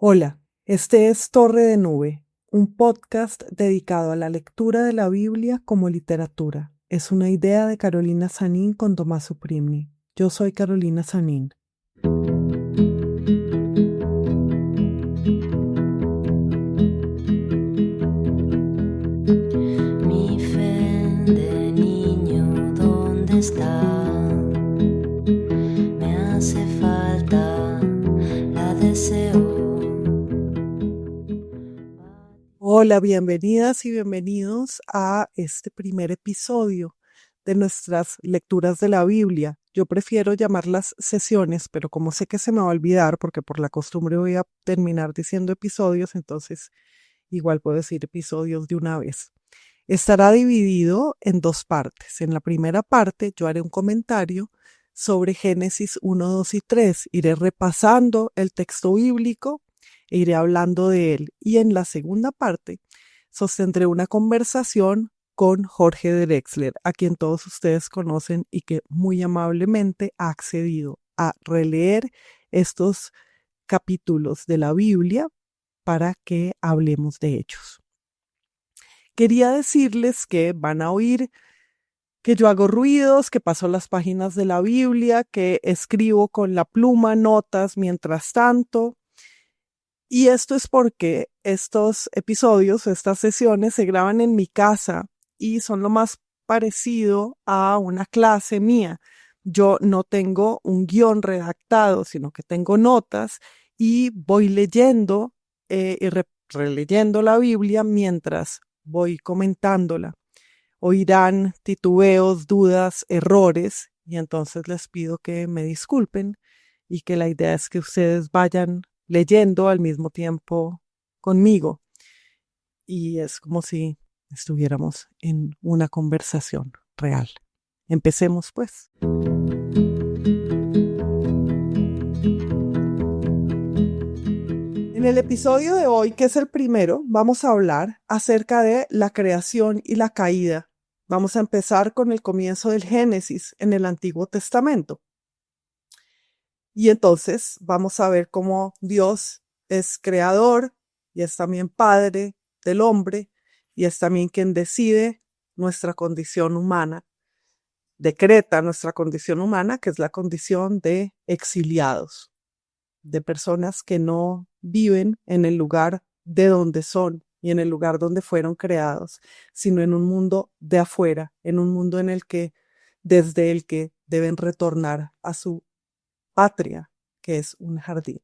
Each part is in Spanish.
Hola, este es Torre de Nube, un podcast dedicado a la lectura de la Biblia como literatura. Es una idea de Carolina Sanín con Tomás Primni. Yo soy Carolina Sanín. Mi fe de niño, ¿dónde está? Me hace falta, la deseo. Hola, bienvenidas y bienvenidos a este primer episodio de nuestras lecturas de la Biblia. Yo prefiero llamarlas sesiones, pero como sé que se me va a olvidar, porque por la costumbre voy a terminar diciendo episodios, entonces igual puedo decir episodios de una vez. Estará dividido en dos partes. En la primera parte yo haré un comentario sobre Génesis 1, 2 y 3. Iré repasando el texto bíblico e iré hablando de él. Y en la segunda parte sostendré una conversación con Jorge Drexler, a quien todos ustedes conocen y que muy amablemente ha accedido a releer estos capítulos de la Biblia para que hablemos de ellos. Quería decirles que van a oír que yo hago ruidos, que paso las páginas de la Biblia, que escribo con la pluma notas mientras tanto. Y esto es porque estos episodios, estas sesiones se graban en mi casa y son lo más parecido a una clase mía. Yo no tengo un guión redactado, sino que tengo notas y voy leyendo y releyendo la Biblia mientras voy comentándola. Oirán titubeos, dudas, errores, y entonces les pido que me disculpen y que la idea es que ustedes vayan leyendo al mismo tiempo conmigo. Y es como si estuviéramos en una conversación real. Empecemos pues. En el episodio de hoy, que es el primero, vamos a hablar acerca de la creación y la caída. Vamos a empezar con el comienzo del Génesis en el Antiguo Testamento. Y entonces vamos a ver cómo Dios es creador y es también padre del hombre y es también quien decide nuestra condición humana, decreta nuestra condición humana, que es la condición de exiliados, de personas que no viven en el lugar de donde son y en el lugar donde fueron creados, sino en un mundo de afuera, en un mundo en el que, desde el que deben retornar a su patria, que es un jardín.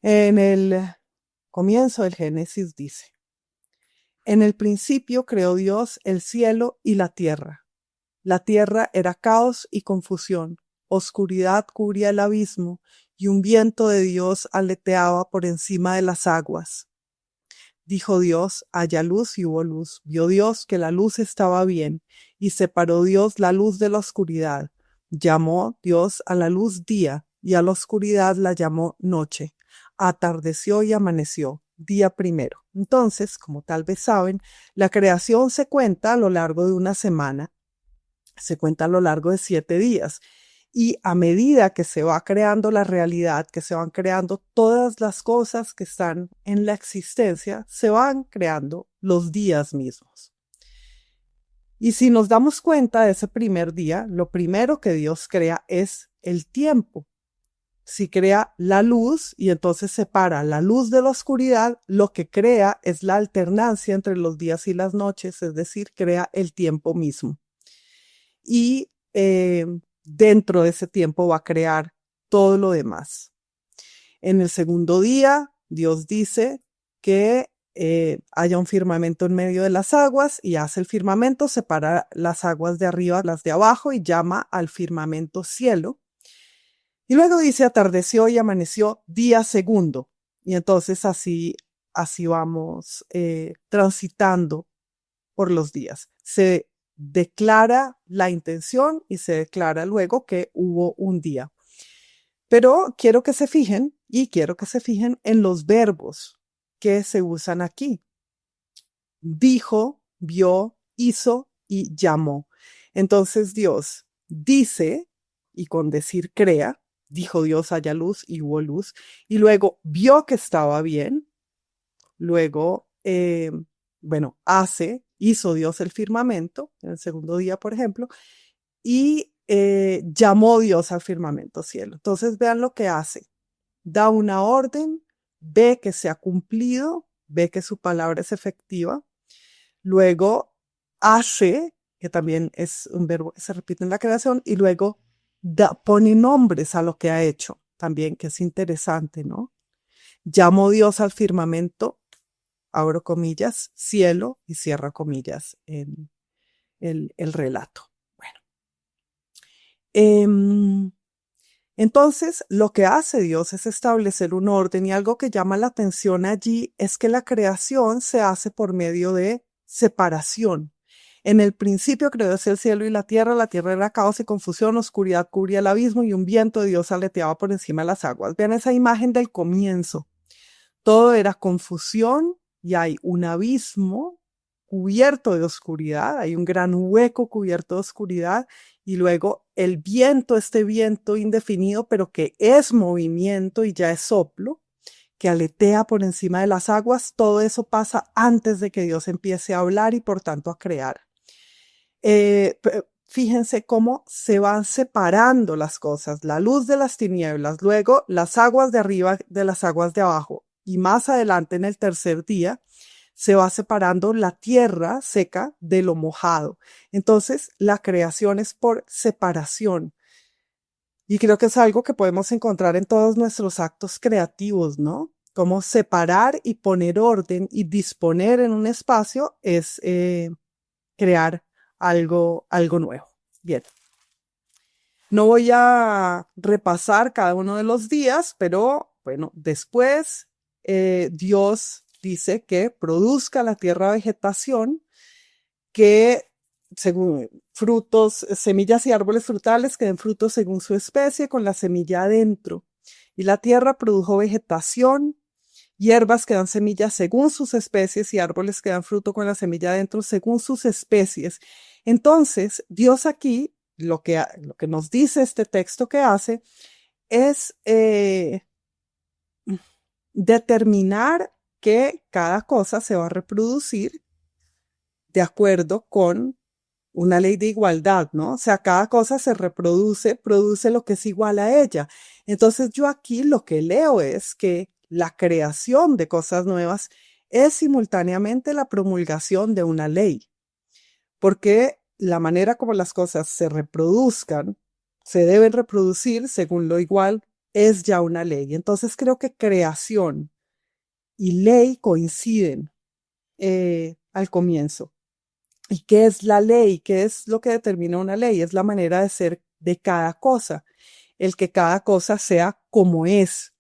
En el comienzo del Génesis dice: en el principio creó Dios el cielo y la tierra. La tierra era caos y confusión, oscuridad cubría el abismo, y un viento de Dios aleteaba por encima de las aguas. Dijo Dios: haya luz, y hubo luz. Vio Dios que la luz estaba bien, y separó Dios la luz de la oscuridad. Llamó Dios a la luz día, y a la oscuridad la llamó noche. Atardeció y amaneció, día primero. Entonces, como tal vez saben, la creación se cuenta a lo largo de una semana, se cuenta a lo largo de 7 días. Y a medida que se va creando la realidad, que se van creando todas las cosas que están en la existencia, se van creando los días mismos. Y si nos damos cuenta de ese primer día, lo primero que Dios crea es el tiempo. Si crea la luz y entonces separa la luz de la oscuridad, lo que crea es la alternancia entre los días y las noches, es decir, crea el tiempo mismo. Y dentro de ese tiempo va a crear todo lo demás. En el segundo día, Dios dice que haya un firmamento en medio de las aguas y hace el firmamento, separa las aguas de arriba, las de abajo y llama al firmamento cielo. Y luego dice: atardeció y amaneció, día segundo. Y entonces así vamos transitando por los días. Se declara la intención y se declara luego que hubo un día. Pero quiero que se fijen en los verbos que se usan aquí. Dijo, vio, hizo y llamó. Entonces Dios dice, y con decir crea, dijo Dios haya luz y hubo luz, y luego vio que estaba bien, luego, hizo Dios el firmamento, en el segundo día, por ejemplo, y llamó Dios al firmamento cielo. Entonces vean lo que hace. Da una orden, ve que se ha cumplido, ve que su palabra es efectiva, luego hace, que también es un verbo que se repite en la creación, y luego pone nombres a lo que ha hecho, también, que es interesante, ¿no? Llamó Dios al firmamento, abro comillas, cielo, y cierra comillas en el relato. Bueno. Entonces, lo que hace Dios es establecer un orden, y algo que llama la atención allí es que la creación se hace por medio de separación. En el principio creó Dios el cielo y la tierra era caos y confusión, oscuridad cubría el abismo y un viento de Dios aleteaba por encima de las aguas. Vean esa imagen del comienzo. Todo era confusión y hay un abismo cubierto de oscuridad, hay un gran hueco cubierto de oscuridad, y luego el viento, este viento indefinido, pero que es movimiento y ya es soplo, que aletea por encima de las aguas. Todo eso pasa antes de que Dios empiece a hablar y por tanto a crear. Fíjense cómo se van separando las cosas, la luz de las tinieblas, luego las aguas de arriba de las aguas de abajo, y más adelante en el tercer día se va separando la tierra seca de lo mojado. Entonces, la creación es por separación. Y creo que es algo que podemos encontrar en todos nuestros actos creativos, ¿no? Cómo separar y poner orden y disponer en un espacio es crear algo nuevo. Bien. No voy a repasar cada uno de los días, pero bueno, después Dios dice que produzca la tierra vegetación, que según frutos, semillas y árboles frutales que den frutos según su especie, con la semilla adentro. Y la tierra produjo vegetación, hierbas que dan semillas según sus especies y árboles que dan fruto con la semilla adentro según sus especies. Entonces, Dios aquí, lo que nos dice este texto que hace, es determinar que cada cosa se va a reproducir de acuerdo con una ley de igualdad, ¿no? O sea, cada cosa se reproduce, produce lo que es igual a ella. Entonces yo aquí lo que leo es que la creación de cosas nuevas es simultáneamente la promulgación de una ley, porque la manera como las cosas se reproduzcan, se deben reproducir según lo igual, es ya una ley. Entonces creo que creación y ley coinciden al comienzo. ¿Y qué es la ley? ¿Qué es lo que determina una ley? Es la manera de ser de cada cosa, el que cada cosa sea como es,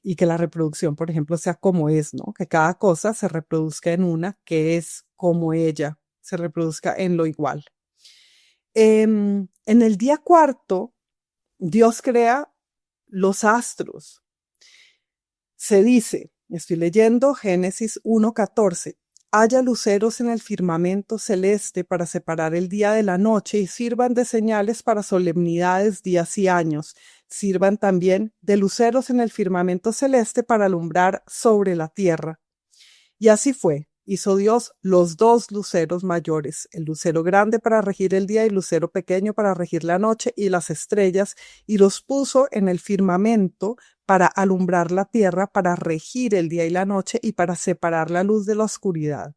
y que la reproducción, por ejemplo, sea como es, ¿no? Que cada cosa se reproduzca en una que es como ella, se reproduzca en lo igual. En el día cuarto, Dios crea los astros. Se dice, estoy leyendo Génesis 1:14, haya luceros en el firmamento celeste para separar el día de la noche y sirvan de señales para solemnidades, días y años. Sirvan también de luceros en el firmamento celeste para alumbrar sobre la tierra. Y así fue. Hizo Dios los dos luceros mayores, el lucero grande para regir el día y el lucero pequeño para regir la noche y las estrellas, y los puso en el firmamento para alumbrar la tierra, para regir el día y la noche y para separar la luz de la oscuridad.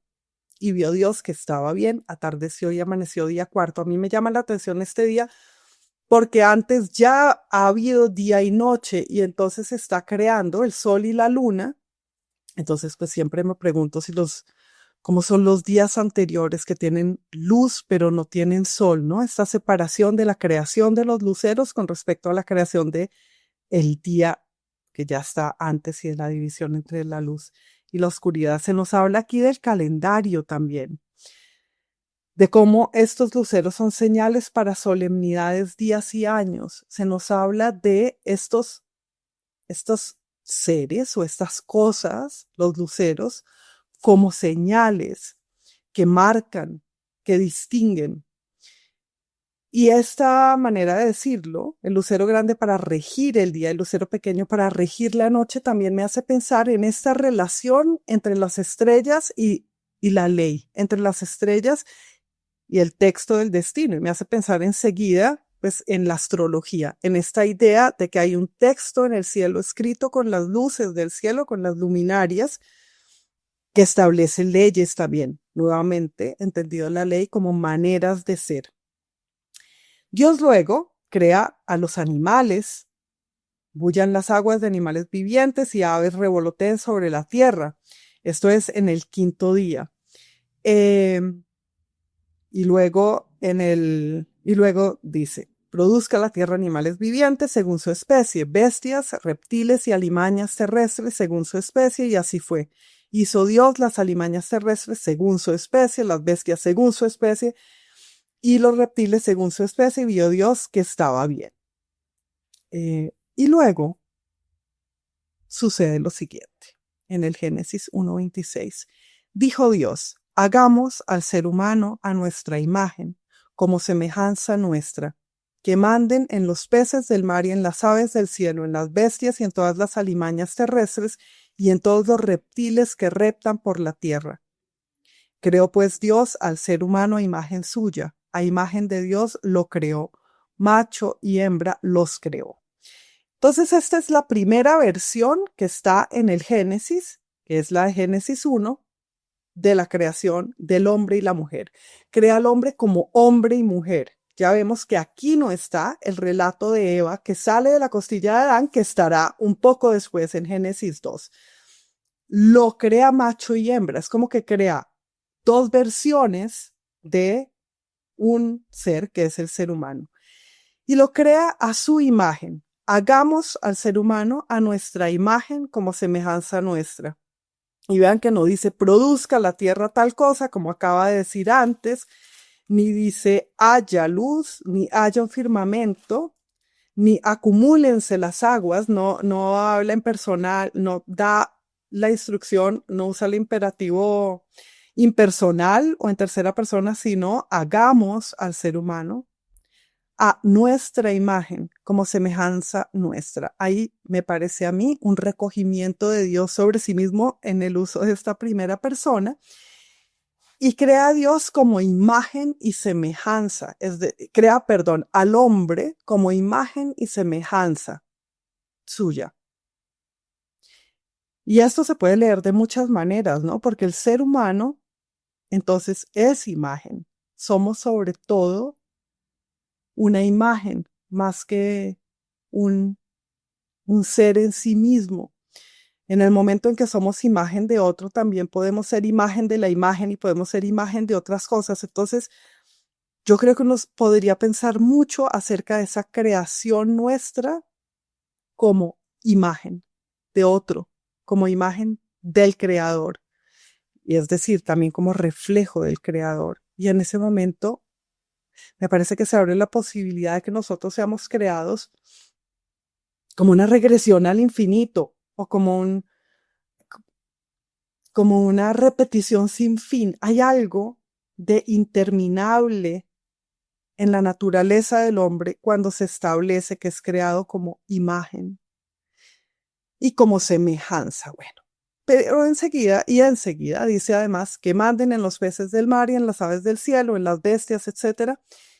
Y vio Dios que estaba bien, atardeció y amaneció día cuarto. A mí me llama la atención este día porque antes ya ha habido día y noche y entonces está creando el sol y la luna. Entonces pues siempre me pregunto cómo son los días anteriores que tienen luz pero no tienen sol, ¿no? Esta separación de la creación de los luceros con respecto a la creación de el día que ya está antes y de la división entre la luz y la oscuridad. Se nos habla aquí del calendario también, de cómo estos luceros son señales para solemnidades, días y años. Se nos habla de estos seres o estas cosas, los luceros, como señales que marcan, que distinguen. Y esta manera de decirlo, el lucero grande para regir el día, el lucero pequeño para regir la noche, también me hace pensar en esta relación entre las estrellas y la ley, entre las estrellas y el texto del destino. Y me hace pensar enseguida, pues, en la astrología, en esta idea de que hay un texto en el cielo escrito con las luces del cielo, con las luminarias, que establece leyes también, nuevamente entendido la ley como maneras de ser. Dios luego crea a los animales, bullan las aguas de animales vivientes y aves revoloteen sobre la tierra. Esto es en el quinto día. Y luego dice, produzca la tierra animales vivientes según su especie, bestias, reptiles y alimañas terrestres según su especie, y así fue. Hizo Dios las alimañas terrestres según su especie, las bestias según su especie, y los reptiles según su especie, y vio Dios que estaba bien. Y luego sucede lo siguiente, en el Génesis 1:26. Dijo Dios, hagamos al ser humano a nuestra imagen, como semejanza nuestra, que manden en los peces del mar y en las aves del cielo, en las bestias y en todas las alimañas terrestres, y en todos los reptiles que reptan por la tierra. Creó pues Dios al ser humano a imagen suya, a imagen de Dios lo creó, macho y hembra los creó. Entonces esta es la primera versión que está en el Génesis, que es la de Génesis 1, de la creación del hombre y la mujer. Crea al hombre como hombre y mujer. Ya vemos que aquí no está el relato de Eva, que sale de la costilla de Adán, que estará un poco después en Génesis 2. Lo crea macho y hembra. Es como que crea dos versiones de un ser que es el ser humano. Y lo crea a su imagen. Hagamos al ser humano a nuestra imagen como semejanza nuestra. Y vean que no dice produzca la tierra tal cosa, como acaba de decir antes, ni dice haya luz, ni haya un firmamento, ni acumúlense las aguas, no habla en personal, no da la instrucción, no usa el imperativo impersonal o en tercera persona, sino hagamos al ser humano a nuestra imagen, como semejanza nuestra. Ahí me parece a mí un recogimiento de Dios sobre sí mismo en el uso de esta primera persona, y crea a Dios como imagen y semejanza, crea al hombre como imagen y semejanza suya. Y esto se puede leer de muchas maneras, ¿no? Porque el ser humano, entonces, es imagen. Somos sobre todo una imagen más que un ser en sí mismo. En el momento en que somos imagen de otro, también podemos ser imagen de la imagen y podemos ser imagen de otras cosas. Entonces, yo creo que nos podría pensar mucho acerca de esa creación nuestra como imagen de otro, como imagen del creador. Y es decir, también como reflejo del creador. Y en ese momento, me parece que se abre la posibilidad de que nosotros seamos creados como una regresión al infinito o como una repetición sin fin. Hay algo de interminable en la naturaleza del hombre cuando se establece que es creado como imagen y como semejanza. Bueno, pero enseguida dice además que manden en los peces del mar y en las aves del cielo, en las bestias, etc.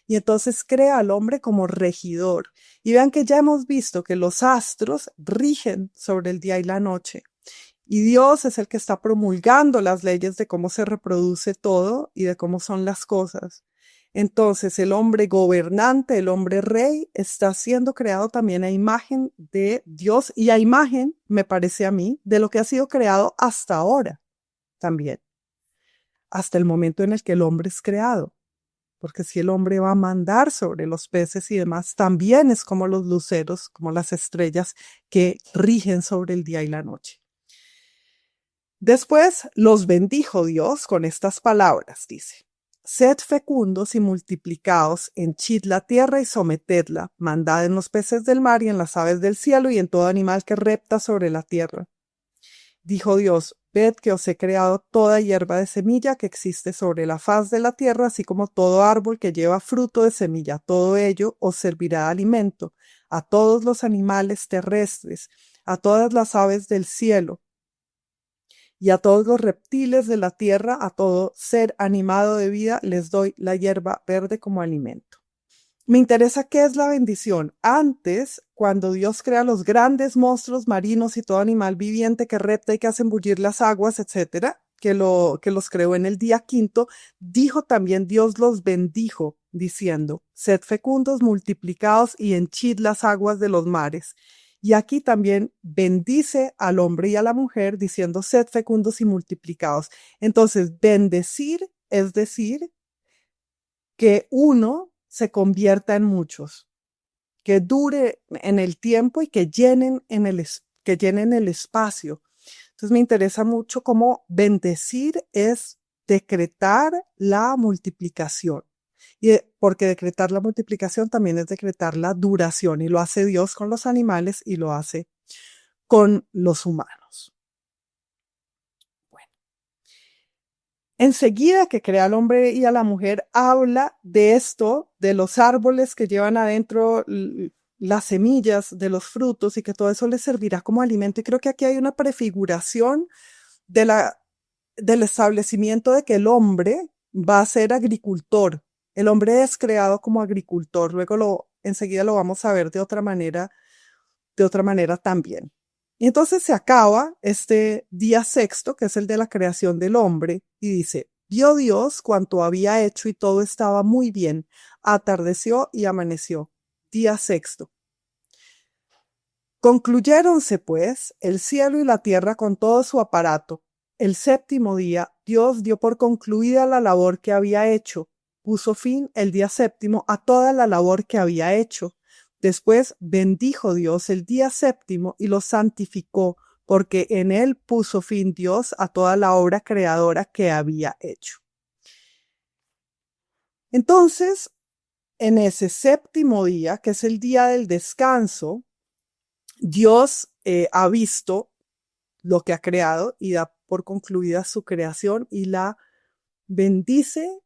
Y entonces crea al hombre como regidor. Y vean que ya hemos visto que los astros rigen sobre el día y la noche. Y Dios es el que está promulgando las leyes de cómo se reproduce todo y de cómo son las cosas. Entonces el hombre gobernante, el hombre rey, está siendo creado también a imagen de Dios y a imagen, me parece a mí, de lo que ha sido creado hasta ahora también. Hasta el momento en el que el hombre es creado. Porque si el hombre va a mandar sobre los peces y demás, también es como los luceros, como las estrellas que rigen sobre el día y la noche. Después los bendijo Dios con estas palabras, dice: sed fecundos y multiplicaos, henchid la tierra y sometedla, mandad en los peces del mar y en las aves del cielo y en todo animal que repta sobre la tierra. Dijo Dios: ved que os he creado toda hierba de semilla que existe sobre la faz de la tierra, así como todo árbol que lleva fruto de semilla. Todo ello os servirá de alimento a todos los animales terrestres, a todas las aves del cielo y a todos los reptiles de la tierra, a todo ser animado de vida, les doy la hierba verde como alimento. Me interesa qué es la bendición. Antes, cuando Dios crea los grandes monstruos marinos y todo animal viviente que repta y que hace embullir las aguas, etcétera, que los creó en el día quinto, dijo también Dios los bendijo, diciendo, sed fecundos, multiplicados y henchid las aguas de los mares. Y aquí también bendice al hombre y a la mujer, diciendo, sed fecundos y multiplicados. Entonces, bendecir es decir que uno se convierta en muchos, que dure en el tiempo y que llenen el espacio. Entonces me interesa mucho cómo bendecir es decretar la multiplicación. Porque decretar la multiplicación también es decretar la duración, y lo hace Dios con los animales y lo hace con los humanos. Bueno. Enseguida que crea al hombre y a la mujer, habla de esto, de los árboles que llevan adentro las semillas de los frutos y que todo eso les servirá como alimento. Y creo que aquí hay una prefiguración del establecimiento de que el hombre va a ser agricultor. El hombre es creado como agricultor. Luego enseguida lo vamos a ver de otra manera también. Y entonces se acaba este día sexto, que es el de la creación del hombre, y dice, vio Dios cuanto había hecho y todo estaba muy bien. Atardeció y amaneció. Día sexto. Concluyéronse, pues, el cielo y la tierra con todo su aparato. El séptimo día, Dios dio por concluida la labor que había hecho. Puso fin el día séptimo a toda la labor que había hecho. Después bendijo Dios el día séptimo y lo santificó, porque en él puso fin Dios a toda la obra creadora que había hecho. Entonces, en ese séptimo día, que es el día del descanso, Dios ha visto lo que ha creado y da por concluida su creación y la bendice,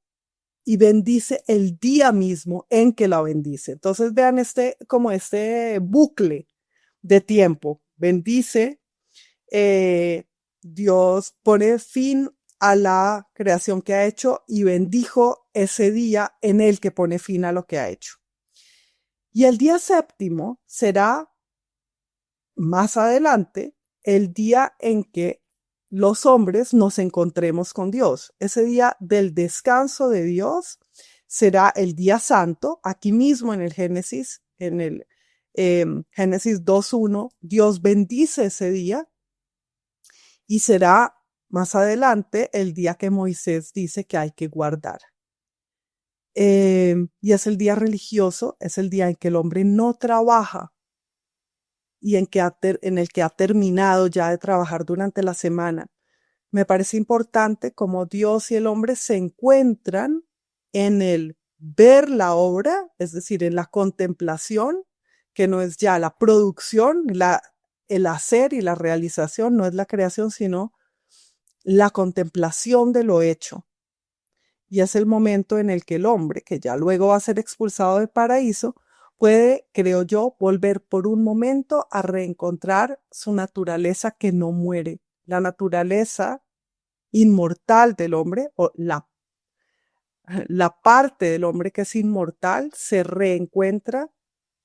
y bendice el día mismo en que la bendice. Entonces vean como este bucle de tiempo. Bendice, Dios pone fin a la creación que ha hecho y bendijo ese día en el que pone fin a lo que ha hecho. Y el día séptimo será más adelante el día en que los hombres nos encontremos con Dios. Ese día del descanso de Dios será el día santo. Aquí mismo en el Génesis, en el Génesis 2:1, Dios bendice ese día y será más adelante el día que Moisés dice que hay que guardar. Y es el día religioso, es el día en que el hombre no trabaja y en el que ha terminado ya de trabajar durante la semana. Me parece importante cómo Dios y el hombre se encuentran en el ver la obra, es decir, en la contemplación, que no es ya la producción, el hacer y la realización, no es la creación, sino la contemplación de lo hecho. Y es el momento en el que el hombre, que ya luego va a ser expulsado del paraíso, puede, creo yo, volver por un momento a reencontrar su naturaleza que no muere, la naturaleza inmortal del hombre, o la parte del hombre que es inmortal, se reencuentra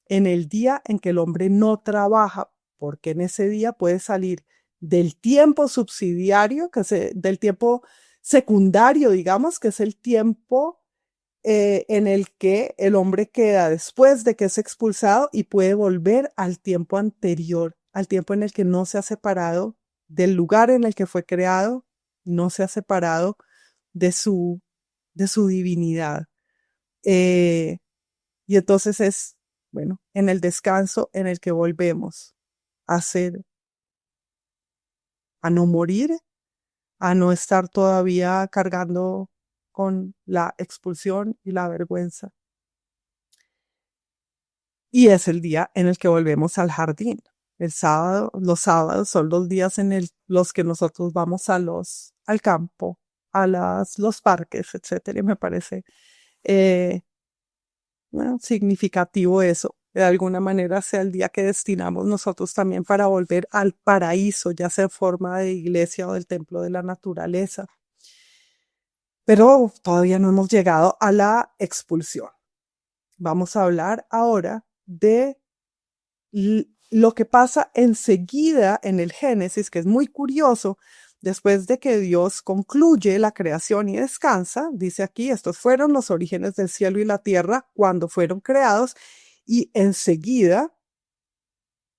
en el día en que el hombre no trabaja, porque en ese día puede salir del tiempo subsidiario, del tiempo secundario, digamos, que es el tiempo en el que el hombre queda después de que es expulsado y puede volver al tiempo anterior, al tiempo en el que no se ha separado del lugar en el que fue creado, no se ha separado de su divinidad. Y entonces es, bueno, en el descanso en el que volvemos a no morir, a no estar todavía cargando con la expulsión y la vergüenza. Y es el día en el que volvemos al jardín. El sábado, los sábados son los días los que nosotros vamos al campo, los parques, etcétera. Y me parece bueno, significativo eso. De alguna manera sea el día que destinamos nosotros también para volver al paraíso, ya sea en forma de iglesia o del templo de la naturaleza. Pero todavía no hemos llegado a la expulsión. Vamos a hablar ahora de lo que pasa enseguida en el Génesis, que es muy curioso. Después de que Dios concluye la creación y descansa, dice aquí, estos fueron los orígenes del cielo y la tierra cuando fueron creados, y enseguida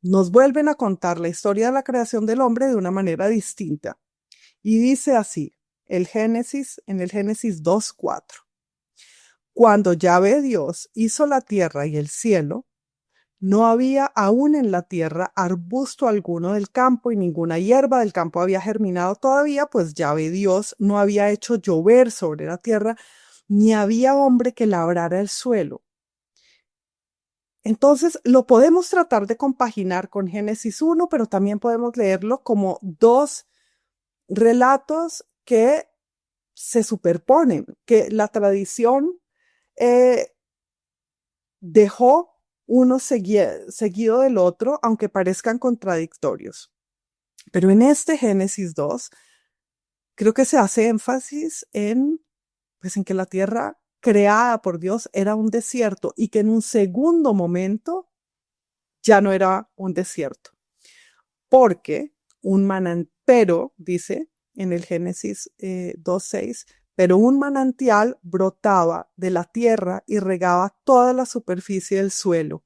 nos vuelven a contar la historia de la creación del hombre de una manera distinta. Y dice así, en el Génesis 2:4. Cuando Yahvé Dios hizo la tierra y el cielo, no había aún en la tierra arbusto alguno del campo y ninguna hierba del campo había germinado todavía, pues Yahvé Dios no había hecho llover sobre la tierra, ni había hombre que labrara el suelo. Entonces, lo podemos tratar de compaginar con Génesis 1, pero también podemos leerlo como dos relatos que se superponen, que la tradición dejó uno seguido del otro, aunque parezcan contradictorios. Pero en este Génesis 2, creo que se hace énfasis pues en que la tierra creada por Dios era un desierto y que en un segundo momento ya no era un desierto. Porque pero, dice en el Génesis 2:6, pero un manantial brotaba de la tierra y regaba toda la superficie del suelo.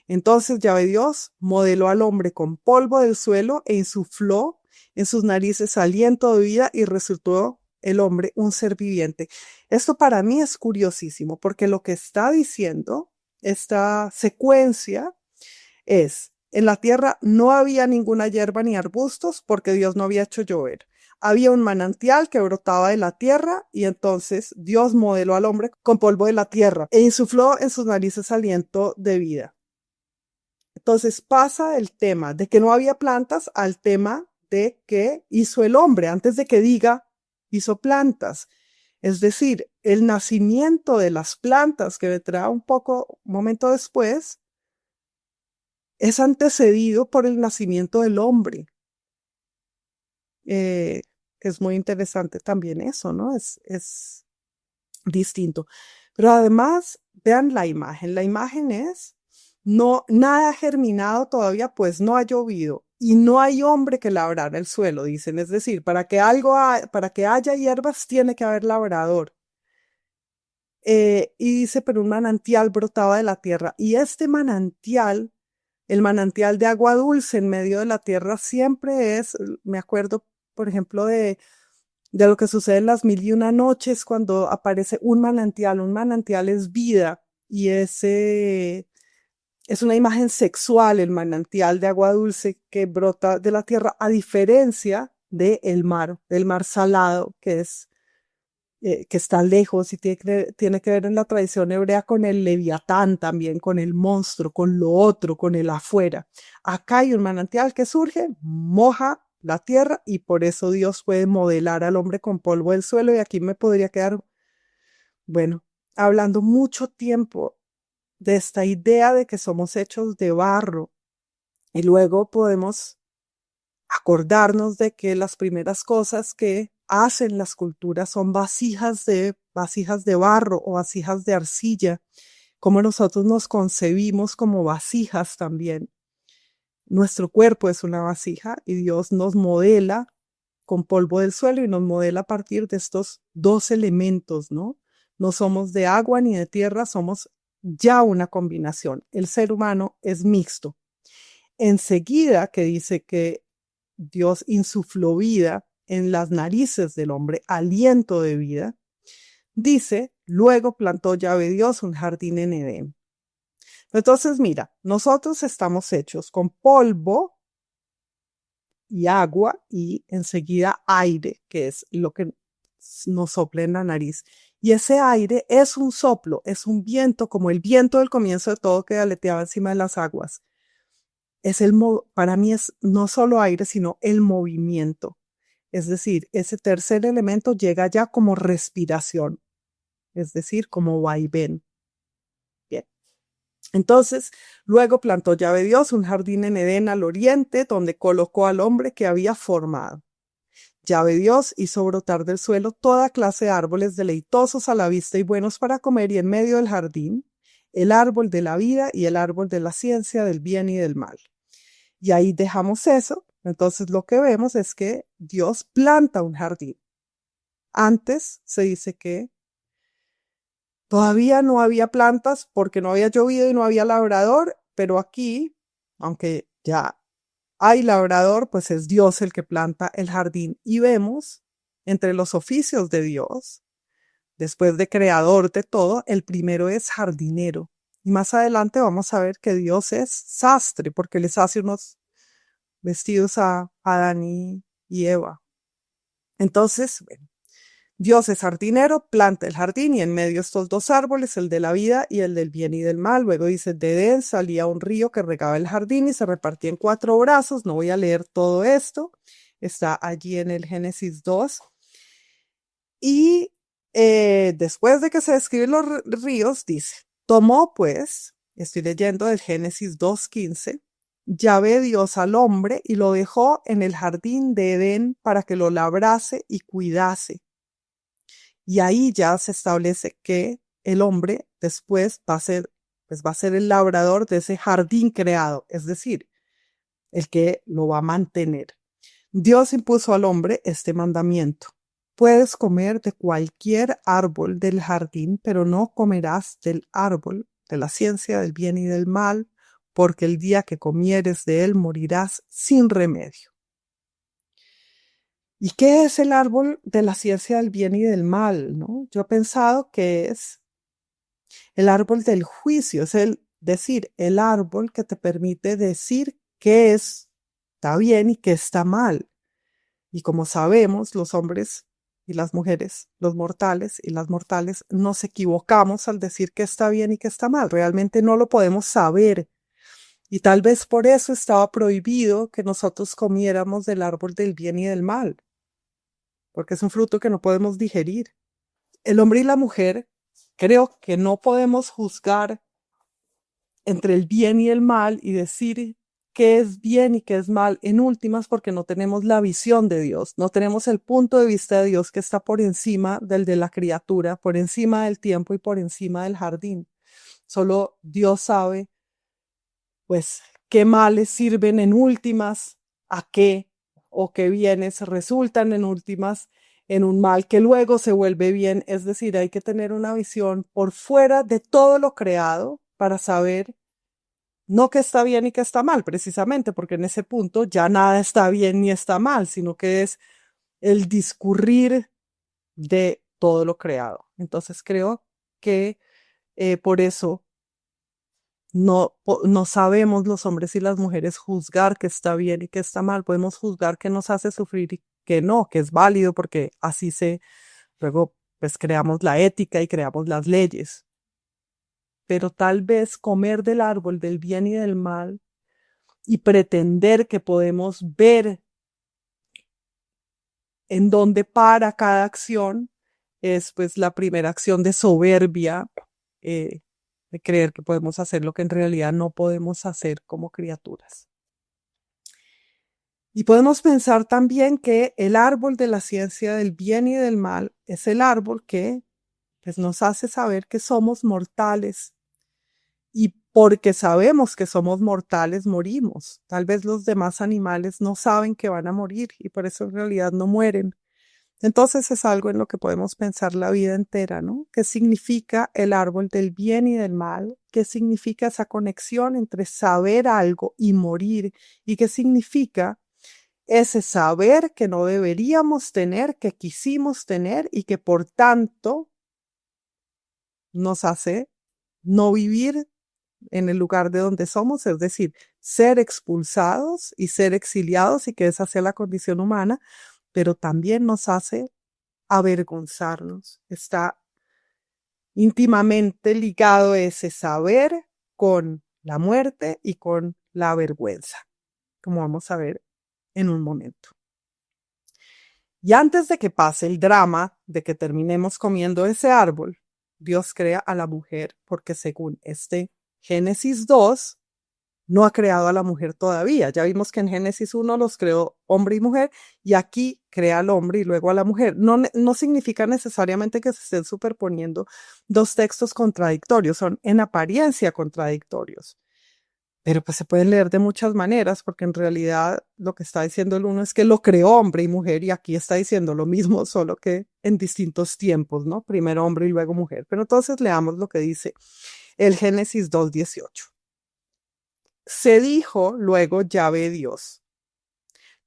Entonces Yahvé Dios modeló al hombre con polvo del suelo e insufló en sus narices aliento de vida y resultó el hombre un ser viviente. Esto para mí es curiosísimo porque lo que está diciendo esta secuencia es, en la tierra no había ninguna hierba ni arbustos porque Dios no había hecho llover. Había un manantial que brotaba de la tierra y entonces Dios modeló al hombre con polvo de la tierra e insufló en sus narices aliento de vida. Entonces pasa el tema de que no había plantas al tema de que hizo el hombre, antes de que diga hizo plantas. Es decir, el nacimiento de las plantas que vendrá un momento después, es antecedido por el nacimiento del hombre. Es muy interesante también eso, ¿no? Es distinto. Pero además, vean la imagen. La imagen es, no, nada ha germinado todavía, pues no ha llovido. Y no hay hombre que labrara el suelo, dicen. Es decir, para que haya hierbas, tiene que haber labrador. Y dice, pero un manantial brotaba de la tierra. Y este manantial, el manantial de agua dulce en medio de la tierra, siempre me acuerdo, por ejemplo, de lo que sucede en las 1001 noches cuando aparece un manantial. Un manantial es vida y es una imagen sexual, el manantial de agua dulce que brota de la tierra, a diferencia del mar salado, que está lejos y tiene que ver en la tradición hebrea con el leviatán también, con el monstruo, con lo otro, con el afuera. Acá hay un manantial que surge, moja la tierra y por eso Dios puede modelar al hombre con polvo del suelo. Y aquí me podría quedar, bueno, hablando mucho tiempo de esta idea de que somos hechos de barro y luego podemos acordarnos de que las primeras cosas que hacen las culturas son vasijas de barro o vasijas de arcilla, como nosotros nos concebimos como vasijas también. Nuestro cuerpo es una vasija y Dios nos modela con polvo del suelo y nos modela a partir de estos dos elementos, ¿no? No somos de agua ni de tierra, somos ya una combinación. El ser humano es mixto. Enseguida que dice que Dios insufló vida en las narices del hombre, aliento de vida, dice, luego plantó Yahvé Dios un jardín en Edén. Entonces, mira, nosotros estamos hechos con polvo y agua y enseguida aire, que es lo que nos sopla en la nariz. Y ese aire es un soplo, es un viento, como el viento del comienzo de todo que aleteaba encima de las aguas. para mí es no solo aire, sino el movimiento. Es decir, ese tercer elemento llega ya como respiración, es decir, como vaivén. Bien. Entonces, luego plantó Yahvé Dios un jardín en Edén al oriente, donde colocó al hombre que había formado. Yahvé Dios hizo brotar del suelo toda clase de árboles deleitosos a la vista y buenos para comer, y en medio del jardín, el árbol de la vida y el árbol de la ciencia del bien y del mal. Y ahí dejamos eso. Entonces lo que vemos es que Dios planta un jardín. Antes se dice que todavía no había plantas porque no había llovido y no había labrador, pero aquí, aunque ya hay labrador, pues es Dios el que planta el jardín. Y vemos entre los oficios de Dios, después de creador de todo, el primero es jardinero. Y más adelante vamos a ver que Dios es sastre, porque les hace unos vestidos a Adán y Eva. Entonces, bueno, Dios es jardinero, planta el jardín y en medio estos dos árboles, el de la vida y el del bien y del mal. Luego dice, de Edén salía un río que regaba el jardín y se repartía en 4 brazos. No voy a leer todo esto, está allí en el Génesis 2. Y después de que se describen los ríos, dice, tomó pues, estoy leyendo del Génesis 2:15, Yahvé Dios al hombre y lo dejó en el jardín de Edén para que lo labrase y cuidase. Y ahí ya se establece que el hombre después va a ser el labrador de ese jardín creado, es decir, el que lo va a mantener. Dios impuso al hombre este mandamiento. Puedes comer de cualquier árbol del jardín, pero no comerás del árbol de la ciencia del bien y del mal, porque el día que comieres de él morirás sin remedio. ¿Y qué es el árbol de la ciencia del bien y del mal? ¿No? Yo he pensado que es el árbol del juicio, es el árbol que te permite decir qué está bien y qué está mal. Y como sabemos, los hombres y las mujeres, los mortales y las mortales, nos equivocamos al decir qué está bien y qué está mal. Realmente no lo podemos saber. Y tal vez por eso estaba prohibido que nosotros comiéramos del árbol del bien y del mal, porque es un fruto que no podemos digerir. El hombre y la mujer, creo que no podemos juzgar entre el bien y el mal y decir qué es bien y qué es mal en últimas, porque no tenemos la visión de Dios, no tenemos el punto de vista de Dios que está por encima del de la criatura, por encima del tiempo y por encima del jardín. Solo Dios sabe, pues, qué males sirven en últimas, a qué o qué bienes resultan en últimas en un mal que luego se vuelve bien. Es decir, hay que tener una visión por fuera de todo lo creado para saber no que está bien y que está mal, precisamente, porque en ese punto ya nada está bien ni está mal, sino que es el discurrir de todo lo creado. Entonces creo que por eso no sabemos los hombres y las mujeres juzgar que está bien y que está mal. Podemos juzgar que nos hace sufrir y que no, que es válido, porque luego pues creamos la ética y creamos las leyes. Pero tal vez comer del árbol del bien y del mal y pretender que podemos ver en dónde para cada acción es pues la primera acción de soberbia, eh, de creer que podemos hacer lo que en realidad no podemos hacer como criaturas. Y podemos pensar también que el árbol de la ciencia del bien y del mal es el árbol que pues, nos hace saber que somos mortales. Y porque sabemos que somos mortales, morimos. Tal vez los demás animales no saben que van a morir y por eso en realidad no mueren. Entonces es algo en lo que podemos pensar la vida entera, ¿no? ¿Qué significa el árbol del bien y del mal? ¿Qué significa esa conexión entre saber algo y morir? ¿Y qué significa ese saber que no deberíamos tener, que quisimos tener y que por tanto nos hace no vivir en el lugar de donde somos, es decir, ser expulsados y ser exiliados y que esa sea la condición humana, pero también nos hace avergonzarnos. Está íntimamente ligado ese saber con la muerte y con la vergüenza, como vamos a ver en un momento. Y antes de que pase el drama de que terminemos comiendo ese árbol, Dios crea a la mujer porque según Génesis 2, no ha creado a la mujer todavía. Ya vimos que en Génesis 1 los creó hombre y mujer y aquí crea al hombre y luego a la mujer. No significa necesariamente que se estén superponiendo dos textos contradictorios, son en apariencia contradictorios. Pero pues se pueden leer de muchas maneras porque en realidad lo que está diciendo el uno es que lo creó hombre y mujer y aquí está diciendo lo mismo, solo que en distintos tiempos, ¿no? Primero hombre y luego mujer. Pero entonces leamos lo que dice el Génesis 2:18. Se dijo luego Yahvé Dios,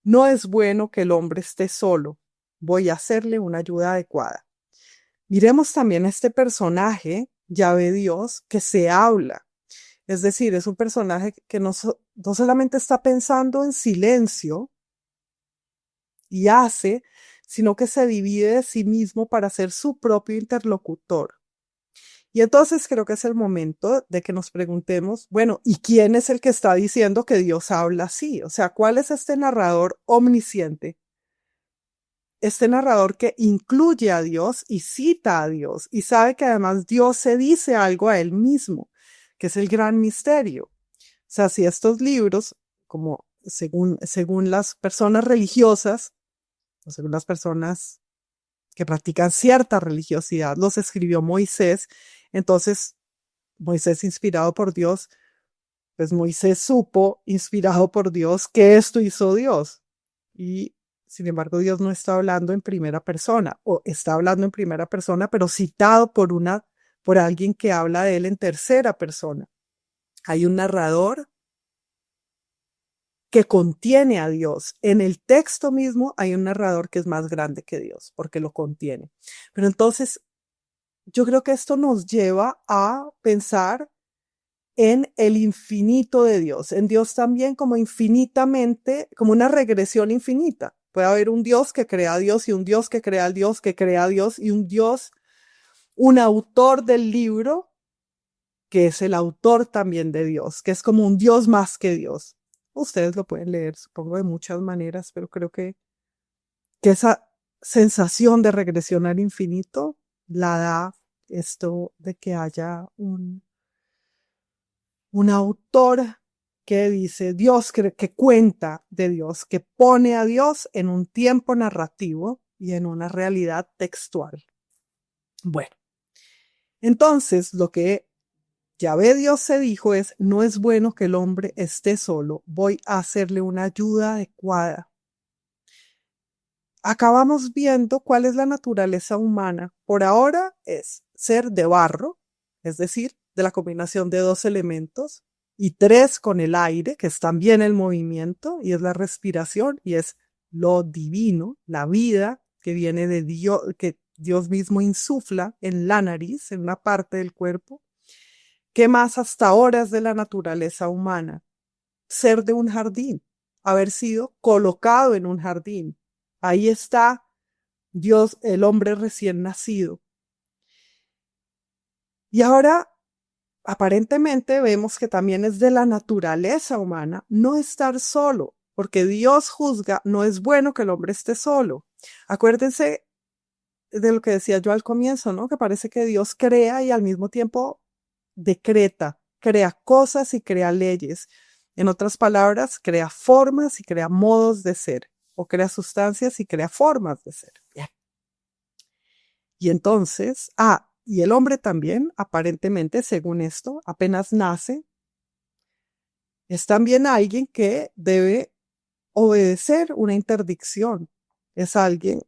no es bueno que el hombre esté solo, voy a hacerle una ayuda adecuada. Miremos también este personaje, Yahvé Dios, que se habla. Es decir, es un personaje que no solamente está pensando en silencio y hace, sino que se divide de sí mismo para ser su propio interlocutor. Y entonces creo que es el momento de que nos preguntemos, bueno, ¿y quién es el que está diciendo que Dios habla así? O sea, ¿cuál es este narrador omnisciente? Este narrador que incluye a Dios y cita a Dios y sabe que además Dios se dice algo a él mismo, que es el gran misterio. O sea, si estos libros, como según las personas religiosas, o según las personas que practican cierta religiosidad, los escribió Moisés, entonces Moisés inspirado por Dios, pues Moisés supo, inspirado por Dios, que esto hizo Dios. Y sin embargo, Dios no está hablando en primera persona, o está hablando en primera persona, pero citado por alguien que habla de él en tercera persona. Hay un narrador que contiene a Dios. En el texto mismo hay un narrador que es más grande que Dios, porque lo contiene. Pero entonces, yo creo que esto nos lleva a pensar en el infinito de Dios, en Dios también como infinitamente, como una regresión infinita. Puede haber un Dios que crea a Dios y un Dios que crea al Dios que crea a Dios y un Dios, un autor del libro que es el autor también de Dios, que es como un Dios más que Dios. Ustedes lo pueden leer, supongo, de muchas maneras, pero creo que esa sensación de regresión al infinito la da esto de que haya un autor que dice Dios, que cuenta de Dios, que pone a Dios en un tiempo narrativo y en una realidad textual. Bueno, entonces lo que Yahvé Dios se dijo es, no es bueno que el hombre esté solo, voy a hacerle una ayuda adecuada. Acabamos viendo cuál es la naturaleza humana. Por ahora es ser de barro, es decir, de la combinación de dos elementos, y tres con el aire, que es también el movimiento, y es la respiración, y es lo divino, la vida que viene de Dios, que Dios mismo insufla en la nariz, en una parte del cuerpo. ¿Qué más hasta ahora es de la naturaleza humana? Ser de un jardín, haber sido colocado en un jardín. Ahí está Dios, el hombre recién nacido. Y ahora, aparentemente, vemos que también es de la naturaleza humana no estar solo, porque Dios juzga, no es bueno que el hombre esté solo. Acuérdense de lo que decía yo al comienzo, ¿no? Que parece que Dios crea y al mismo tiempo decreta, crea cosas y crea leyes. En otras palabras, crea formas y crea modos de ser, o crea sustancias y crea formas de ser. Bien. Y entonces, y el hombre también, aparentemente, según esto, apenas nace, es también alguien que debe obedecer una interdicción. Es alguien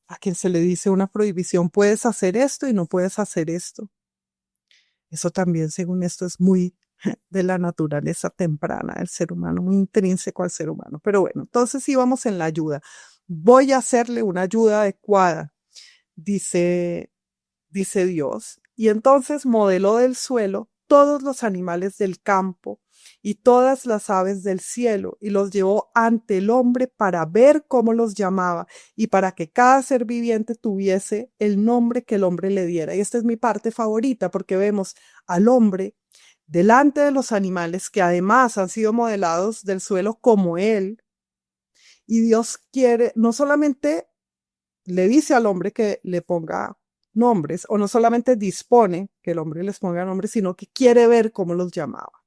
a quien se le dice una prohibición, puedes hacer esto y no puedes hacer esto. Eso también, según esto, es muy de la naturaleza temprana del ser humano, muy intrínseco al ser humano. Pero bueno, entonces íbamos en la ayuda. Voy a hacerle una ayuda adecuada, dice Dios. Y entonces modeló del suelo todos los animales del campo y todas las aves del cielo y los llevó ante el hombre para ver cómo los llamaba y para que cada ser viviente tuviese el nombre que el hombre le diera. Y esta es mi parte favorita porque vemos al hombre delante de los animales que además han sido modelados del suelo como Él. Y Dios quiere, no solamente le dice al hombre que le ponga nombres, o no solamente dispone que el hombre les ponga nombres, sino que quiere ver cómo los llamaba.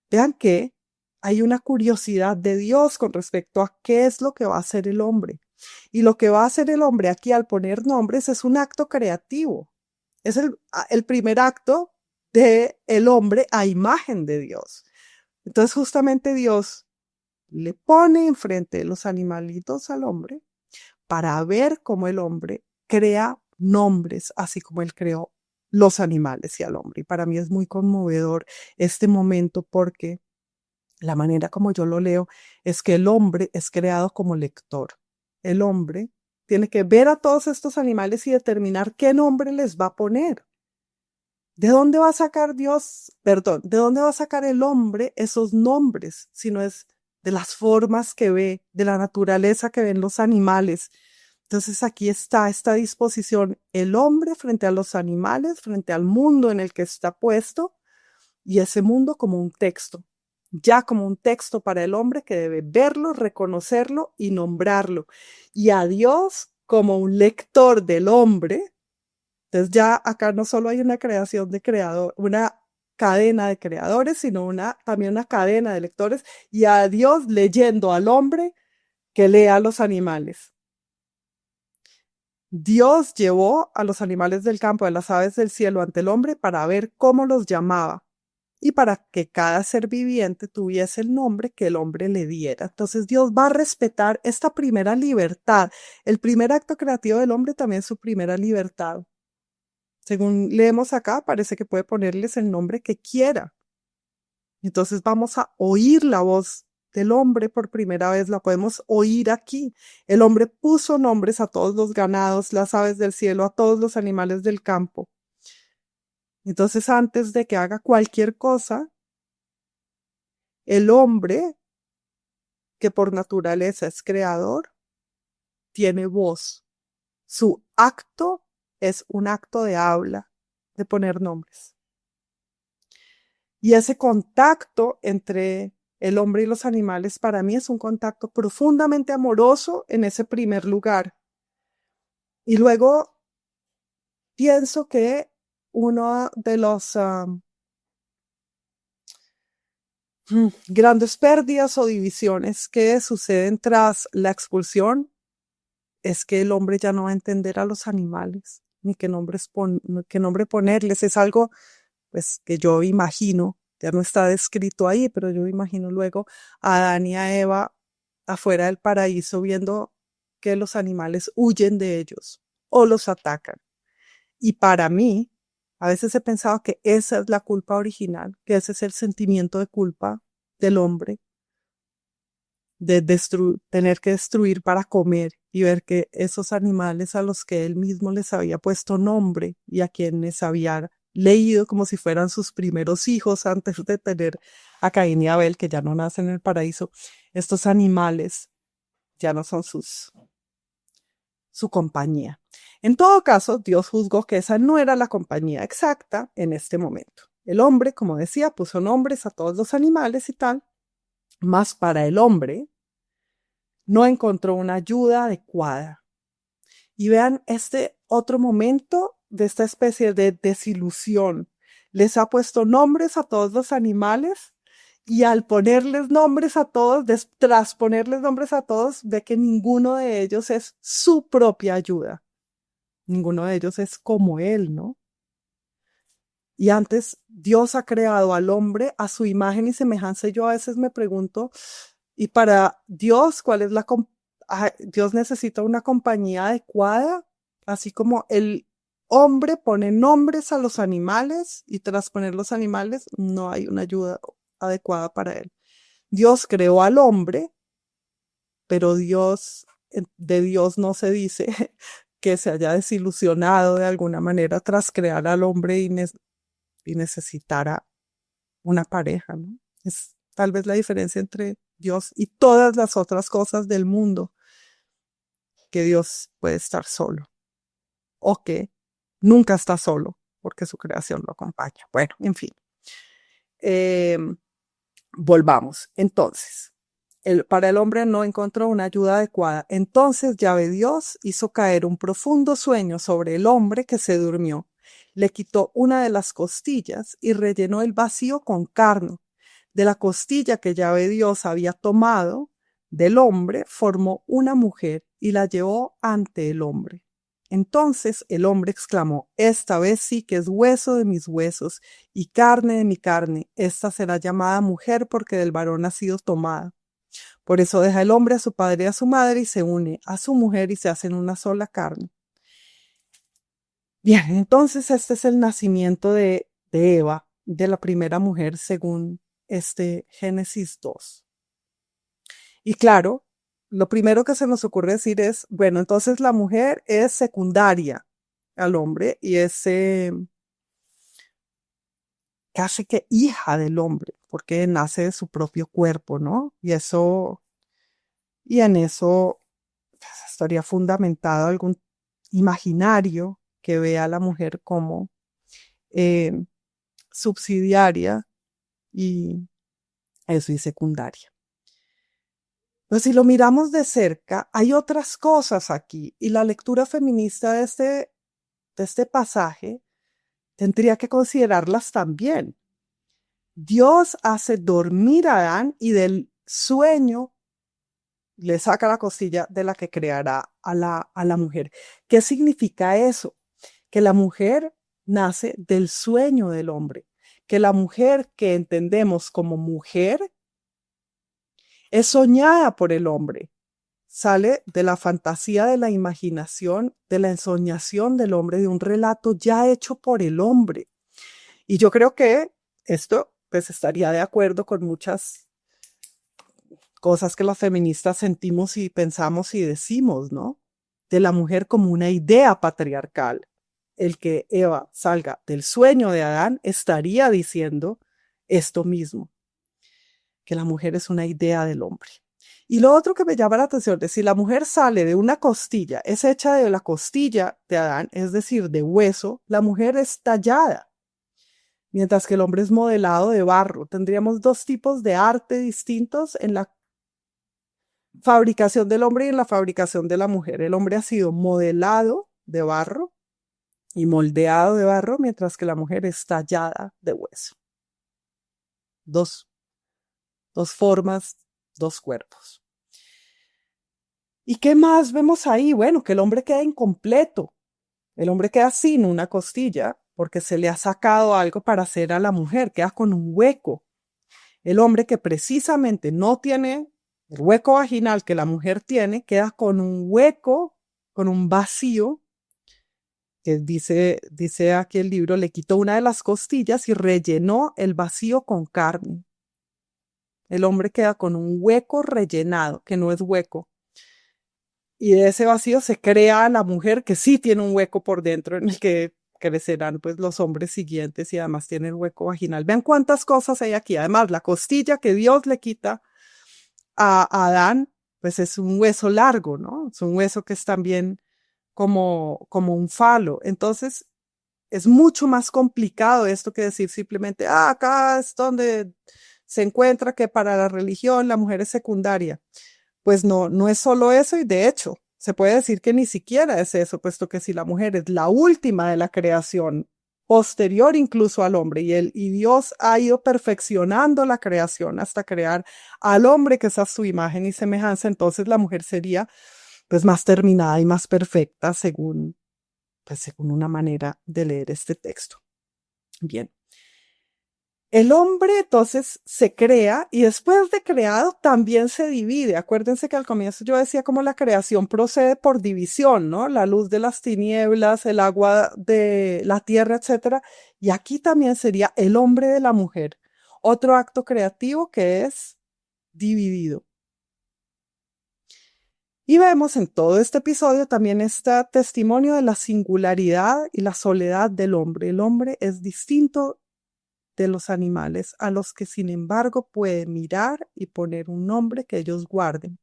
Vean que hay una curiosidad de Dios con respecto a qué es lo que va a hacer el hombre. Y lo que va a hacer el hombre aquí al poner nombres es un acto creativo. Es el primer acto de el hombre a imagen de Dios. Entonces justamente Dios le pone enfrente de los animalitos al hombre para ver cómo el hombre crea nombres, así como él creó los animales y al hombre. Y para mí es muy conmovedor este momento porque la manera como yo lo leo es que el hombre es creado como lector. El hombre tiene que ver a todos estos animales y determinar qué nombre les va a poner. ¿De dónde va a sacar Dios, perdón, de dónde va a sacar el hombre esos nombres? Si no es de las formas que ve, de la naturaleza que ven los animales. Entonces aquí está esta disposición, el hombre frente a los animales, frente al mundo en el que está puesto, y ese mundo como un texto, ya como un texto para el hombre que debe verlo, reconocerlo y nombrarlo. Y a Dios como un lector del hombre. Entonces ya acá no solo hay una creación de creador, una cadena de creadores, sino también una cadena de lectores, y a Dios leyendo al hombre que lea a los animales. Dios llevó a los animales del campo, a las aves del cielo ante el hombre para ver cómo los llamaba y para que cada ser viviente tuviese el nombre que el hombre le diera. Entonces Dios va a respetar esta primera libertad. El primer acto creativo del hombre también es su primera libertad. Según leemos acá, parece que puede ponerles el nombre que quiera. Entonces vamos a oír la voz del hombre por primera vez, la podemos oír aquí. El hombre puso nombres a todos los ganados, las aves del cielo, a todos los animales del campo. Entonces antes de que haga cualquier cosa, el hombre, que por naturaleza es creador, tiene voz. Su acto es un acto de habla, de poner nombres. Y ese contacto entre el hombre y los animales para mí es un contacto profundamente amoroso en ese primer lugar. Y luego pienso que uno de los grandes pérdidas o divisiones que suceden tras la expulsión es que el hombre ya no va a entender a los animales, ni qué nombre ponerles. Es algo pues que yo imagino, ya no está descrito ahí, pero yo imagino luego a Adán y a Eva afuera del paraíso viendo que los animales huyen de ellos o los atacan. Y para mí, a veces he pensado que esa es la culpa original, que ese es el sentimiento de culpa del hombre, de tener que destruir para comer y ver que esos animales a los que él mismo les había puesto nombre y a quienes había leído como si fueran sus primeros hijos antes de tener a Caín y Abel, que ya no nacen en el paraíso, estos animales ya no son su compañía. En todo caso, Dios juzgó que esa no era la compañía exacta en este momento. El hombre, como decía, puso nombres a todos los animales y tal, mas para el hombre no encontró una ayuda adecuada. Y vean este otro momento de esta especie de desilusión. Les ha puesto nombres a todos los animales y al ponerles nombres a todos, tras ponerles nombres a todos, ve que ninguno de ellos es su propia ayuda. Ninguno de ellos es como él, ¿no? Y antes Dios ha creado al hombre a su imagen y semejanza. Y yo a veces me pregunto, ¿y para Dios cuál es Dios necesita una compañía adecuada? Así como el hombre pone nombres a los animales y tras poner los animales no hay una ayuda adecuada para él. Dios creó al hombre, pero de Dios no se dice que se haya desilusionado de alguna manera tras crear al hombre y necesitara una pareja, ¿no? Es tal vez la diferencia entre Dios y todas las otras cosas del mundo, que Dios puede estar solo o que nunca está solo porque su creación lo acompaña. Bueno, en fin. volvamos. Entonces, para el hombre no encontró una ayuda adecuada. Entonces Yahvé Dios hizo caer un profundo sueño sobre el hombre que se durmió. Le quitó una de las costillas y rellenó el vacío con carne. De la costilla que Yahvé Dios había tomado del hombre, formó una mujer y la llevó ante el hombre. Entonces el hombre exclamó: esta vez sí que es hueso de mis huesos y carne de mi carne. Esta será llamada mujer porque del varón ha sido tomada. Por eso deja el hombre a su padre y a su madre y se une a su mujer y se hacen una sola carne. Bien, entonces este es el nacimiento de Eva, de la primera mujer, según Génesis 2. Y claro, lo primero que se nos ocurre decir es, bueno, entonces la mujer es secundaria al hombre y es casi que hija del hombre, porque nace de su propio cuerpo, ¿no? Y en eso pues, estaría fundamentado algún imaginario que vea a la mujer como subsidiaria y eso y secundaria. Pues si lo miramos de cerca, hay otras cosas aquí y la lectura feminista de este pasaje tendría que considerarlas también. Dios hace dormir a Adán y del sueño le saca la costilla de la que creará a la mujer. ¿Qué significa eso? Que la mujer nace del sueño del hombre, que la mujer que entendemos como mujer es soñada por el hombre, sale de la fantasía, de la imaginación, de la ensoñación del hombre, de un relato ya hecho por el hombre. Y yo creo que esto pues estaría de acuerdo con muchas cosas que las feministas sentimos y pensamos y decimos, ¿no? De la mujer como una idea patriarcal. El que Eva salga del sueño de Adán estaría diciendo esto mismo, que la mujer es una idea del hombre. Y lo otro que me llama la atención es si la mujer sale de una costilla, es hecha de la costilla de Adán, es decir, de hueso, la mujer es tallada, mientras que el hombre es modelado de barro. Tendríamos dos tipos de arte distintos en la fabricación del hombre y en la fabricación de la mujer. El hombre ha sido modelado de barro y moldeado de barro, mientras que la mujer es tallada de hueso. Dos formas, dos cuerpos. ¿Y qué más vemos ahí? Bueno, que el hombre queda incompleto. El hombre queda sin una costilla porque se le ha sacado algo para hacer a la mujer, queda con un hueco. El hombre que precisamente no tiene el hueco vaginal que la mujer tiene, queda con un hueco, con un vacío, que dice aquí el libro, le quitó una de las costillas y rellenó el vacío con carne. El hombre queda con un hueco rellenado, que no es hueco. Y de ese vacío se crea la mujer que sí tiene un hueco por dentro en el que crecerán pues los hombres siguientes y además tiene el hueco vaginal. Vean cuántas cosas hay aquí. Además, la costilla que Dios le quita a Adán, pues es un hueso largo, ¿no? Es un hueso que es también como un falo. Entonces, es mucho más complicado esto que decir simplemente, acá es donde se encuentra que para la religión la mujer es secundaria. Pues no es solo eso y de hecho se puede decir que ni siquiera es eso, puesto que si la mujer es la última de la creación, posterior incluso al hombre, y Dios ha ido perfeccionando la creación hasta crear al hombre que es a su imagen y semejanza, entonces la mujer sería pues más terminada y más perfecta según una manera de leer este texto. Bien. El hombre entonces se crea y después de creado también se divide. Acuérdense que al comienzo yo decía cómo la creación procede por división, ¿no? La luz de las tinieblas, el agua de la tierra, etc. Y aquí también sería el hombre de la mujer. Otro acto creativo que es dividido. Y vemos en todo este episodio también este testimonio de la singularidad y la soledad del hombre. El hombre es distinto de los animales, a los que sin embargo puede mirar y poner un nombre que ellos guarden.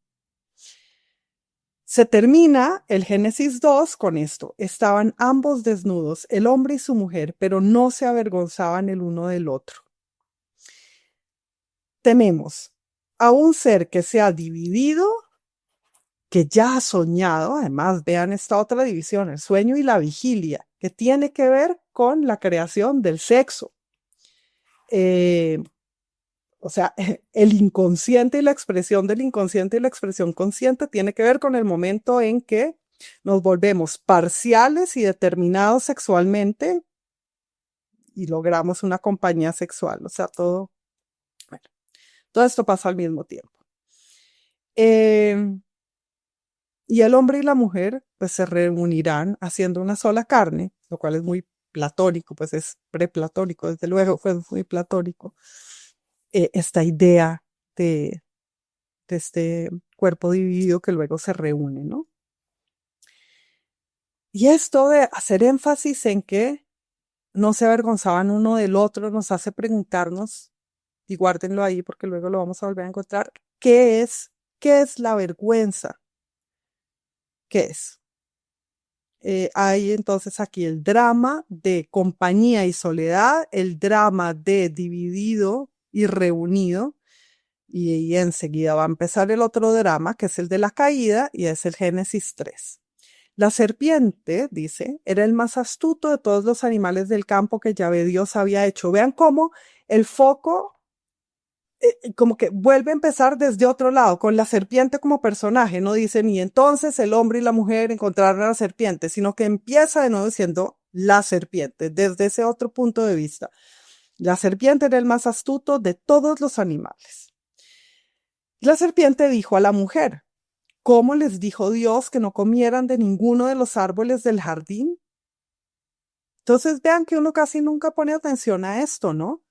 Se termina el Génesis 2 con esto. Estaban ambos desnudos, el hombre y su mujer, pero no se avergonzaban el uno del otro. tenemos a un ser que se ha dividido, que ya ha soñado. Además, vean esta otra división, el sueño y la vigilia, que tiene que ver con la creación del sexo. O sea, el inconsciente y la expresión del inconsciente y la expresión consciente tiene que ver con el momento en que nos volvemos parciales y determinados sexualmente y logramos una compañía sexual. O sea, todo esto pasa al mismo tiempo. Y el hombre y la mujer pues se reunirán haciendo una sola carne, lo cual es muy platónico, pues es preplatónico, desde luego fue muy platónico. Esta idea de este cuerpo dividido que luego se reúne, ¿no? Y esto de hacer énfasis en que no se avergonzaban uno del otro nos hace preguntarnos, y guárdenlo ahí porque luego lo vamos a volver a encontrar, ¿qué es la vergüenza? ¿Qué es? Hay entonces aquí el drama de compañía y soledad, el drama de dividido y reunido, y enseguida va a empezar el otro drama, que es el de la caída, y es el Génesis 3. La serpiente, dice, era el más astuto de todos los animales del campo que Yahvé Dios había hecho. Vean cómo el foco como que vuelve a empezar desde otro lado, con la serpiente como personaje. No dice ni entonces el hombre y la mujer encontraron a la serpiente, sino que empieza de nuevo diciendo la serpiente, desde ese otro punto de vista. La serpiente era el más astuto de todos los animales. La serpiente dijo a la mujer, ¿cómo les dijo Dios que no comieran de ninguno de los árboles del jardín? Entonces vean que uno casi nunca pone atención a esto, ¿no?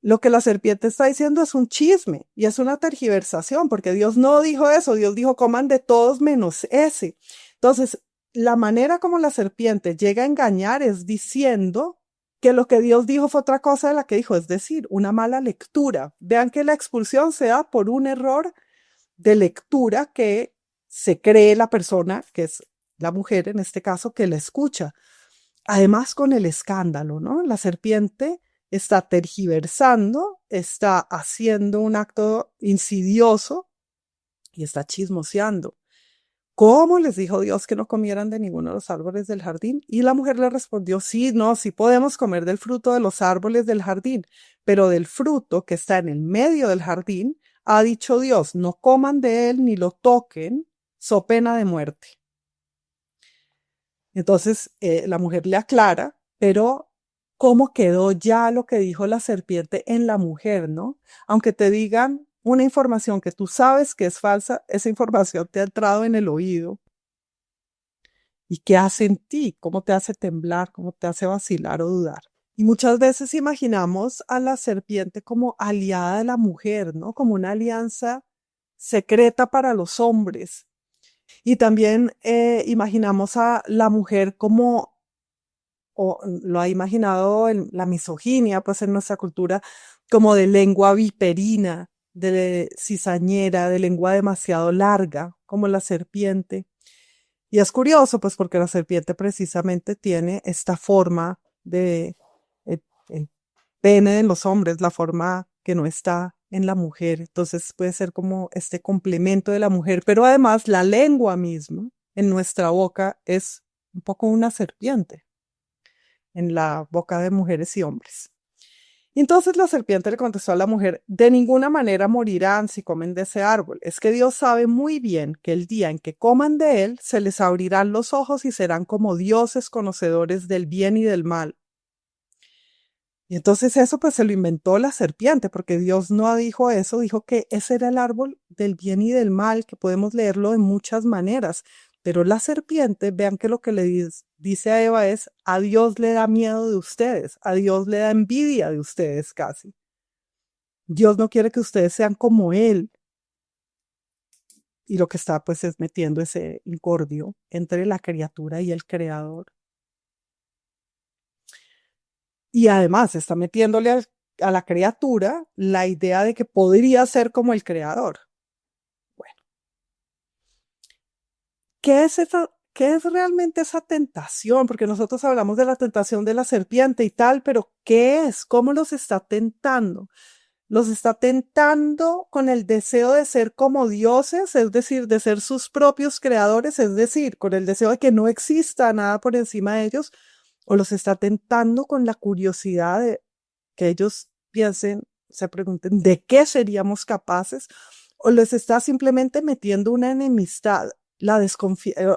Lo que la serpiente está diciendo es un chisme y es una tergiversación, porque Dios no dijo eso, Dios dijo coman de todos menos ese. Entonces, la manera como la serpiente llega a engañar es diciendo que lo que Dios dijo fue otra cosa de la que dijo, es decir, una mala lectura. Vean que la expulsión se da por un error de lectura que se cree la persona, que es la mujer en este caso, que la escucha. Además con el escándalo, ¿no? La serpiente está tergiversando, está haciendo un acto insidioso y está chismoseando. ¿Cómo les dijo Dios que no comieran de ninguno de los árboles del jardín? Y la mujer le respondió, sí, no, sí podemos comer del fruto de los árboles del jardín, pero del fruto que está en el medio del jardín, ha dicho Dios, no coman de él ni lo toquen, so pena de muerte. Entonces la mujer le aclara, pero ¿cómo quedó ya lo que dijo la serpiente en la mujer, no? Aunque te digan una información que tú sabes que es falsa, esa información te ha entrado en el oído. ¿Y qué hace en ti? ¿Cómo te hace temblar? ¿Cómo te hace vacilar o dudar? Y muchas veces imaginamos a la serpiente como aliada de la mujer, ¿no? Como una alianza secreta para los hombres. Y también imaginamos a la mujer como, o lo ha imaginado la misoginia, pues en nuestra cultura, como de lengua viperina, de cizañera, de lengua demasiado larga, como la serpiente. Y es curioso, pues porque la serpiente precisamente tiene esta forma de el pene en los hombres, la forma que no está en la mujer. Entonces puede ser como este complemento de la mujer, pero además la lengua misma en nuestra boca es un poco una serpiente en la boca de mujeres y hombres. Y entonces la serpiente le contestó a la mujer, de ninguna manera morirán si comen de ese árbol. Es que Dios sabe muy bien que el día en que coman de él, se les abrirán los ojos y serán como dioses conocedores del bien y del mal. Y entonces eso pues se lo inventó la serpiente, porque Dios no dijo eso, dijo que ese era el árbol del bien y del mal, que podemos leerlo de muchas maneras. Pero la serpiente, vean que lo que le dice a Eva es, a Dios le da miedo de ustedes, a Dios le da envidia de ustedes casi. Dios no quiere que ustedes sean como Él. Y lo que está pues es metiendo ese incordio entre la criatura y el creador. Y además está metiéndole a la criatura la idea de que podría ser como el creador. Bueno, ¿qué es realmente esa tentación? Porque nosotros hablamos de la tentación de la serpiente y tal, pero ¿qué es? ¿Cómo los está tentando? los está tentando con el deseo de ser como dioses, es decir, de ser sus propios creadores, es decir, con el deseo de que no exista nada por encima de ellos, o los está tentando con la curiosidad de que ellos piensen, se pregunten, ¿de qué seríamos capaces? O les está simplemente metiendo una enemistad.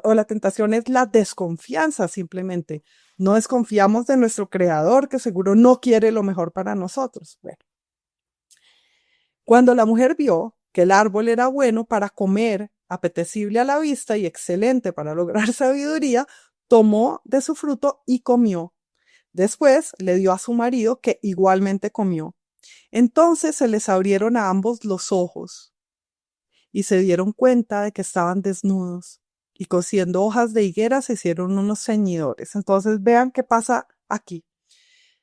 O la tentación es la desconfianza simplemente. No desconfiamos de nuestro creador, que seguro no quiere lo mejor para nosotros. Bueno, cuando la mujer vio que el árbol era bueno para comer, apetecible a la vista y excelente para lograr sabiduría, tomó de su fruto y comió. Después le dio a su marido, que igualmente comió. Entonces se les abrieron a ambos los ojos y se dieron cuenta de que estaban desnudos, y cosiendo hojas de higuera se hicieron unos ceñidores. Entonces vean qué pasa aquí.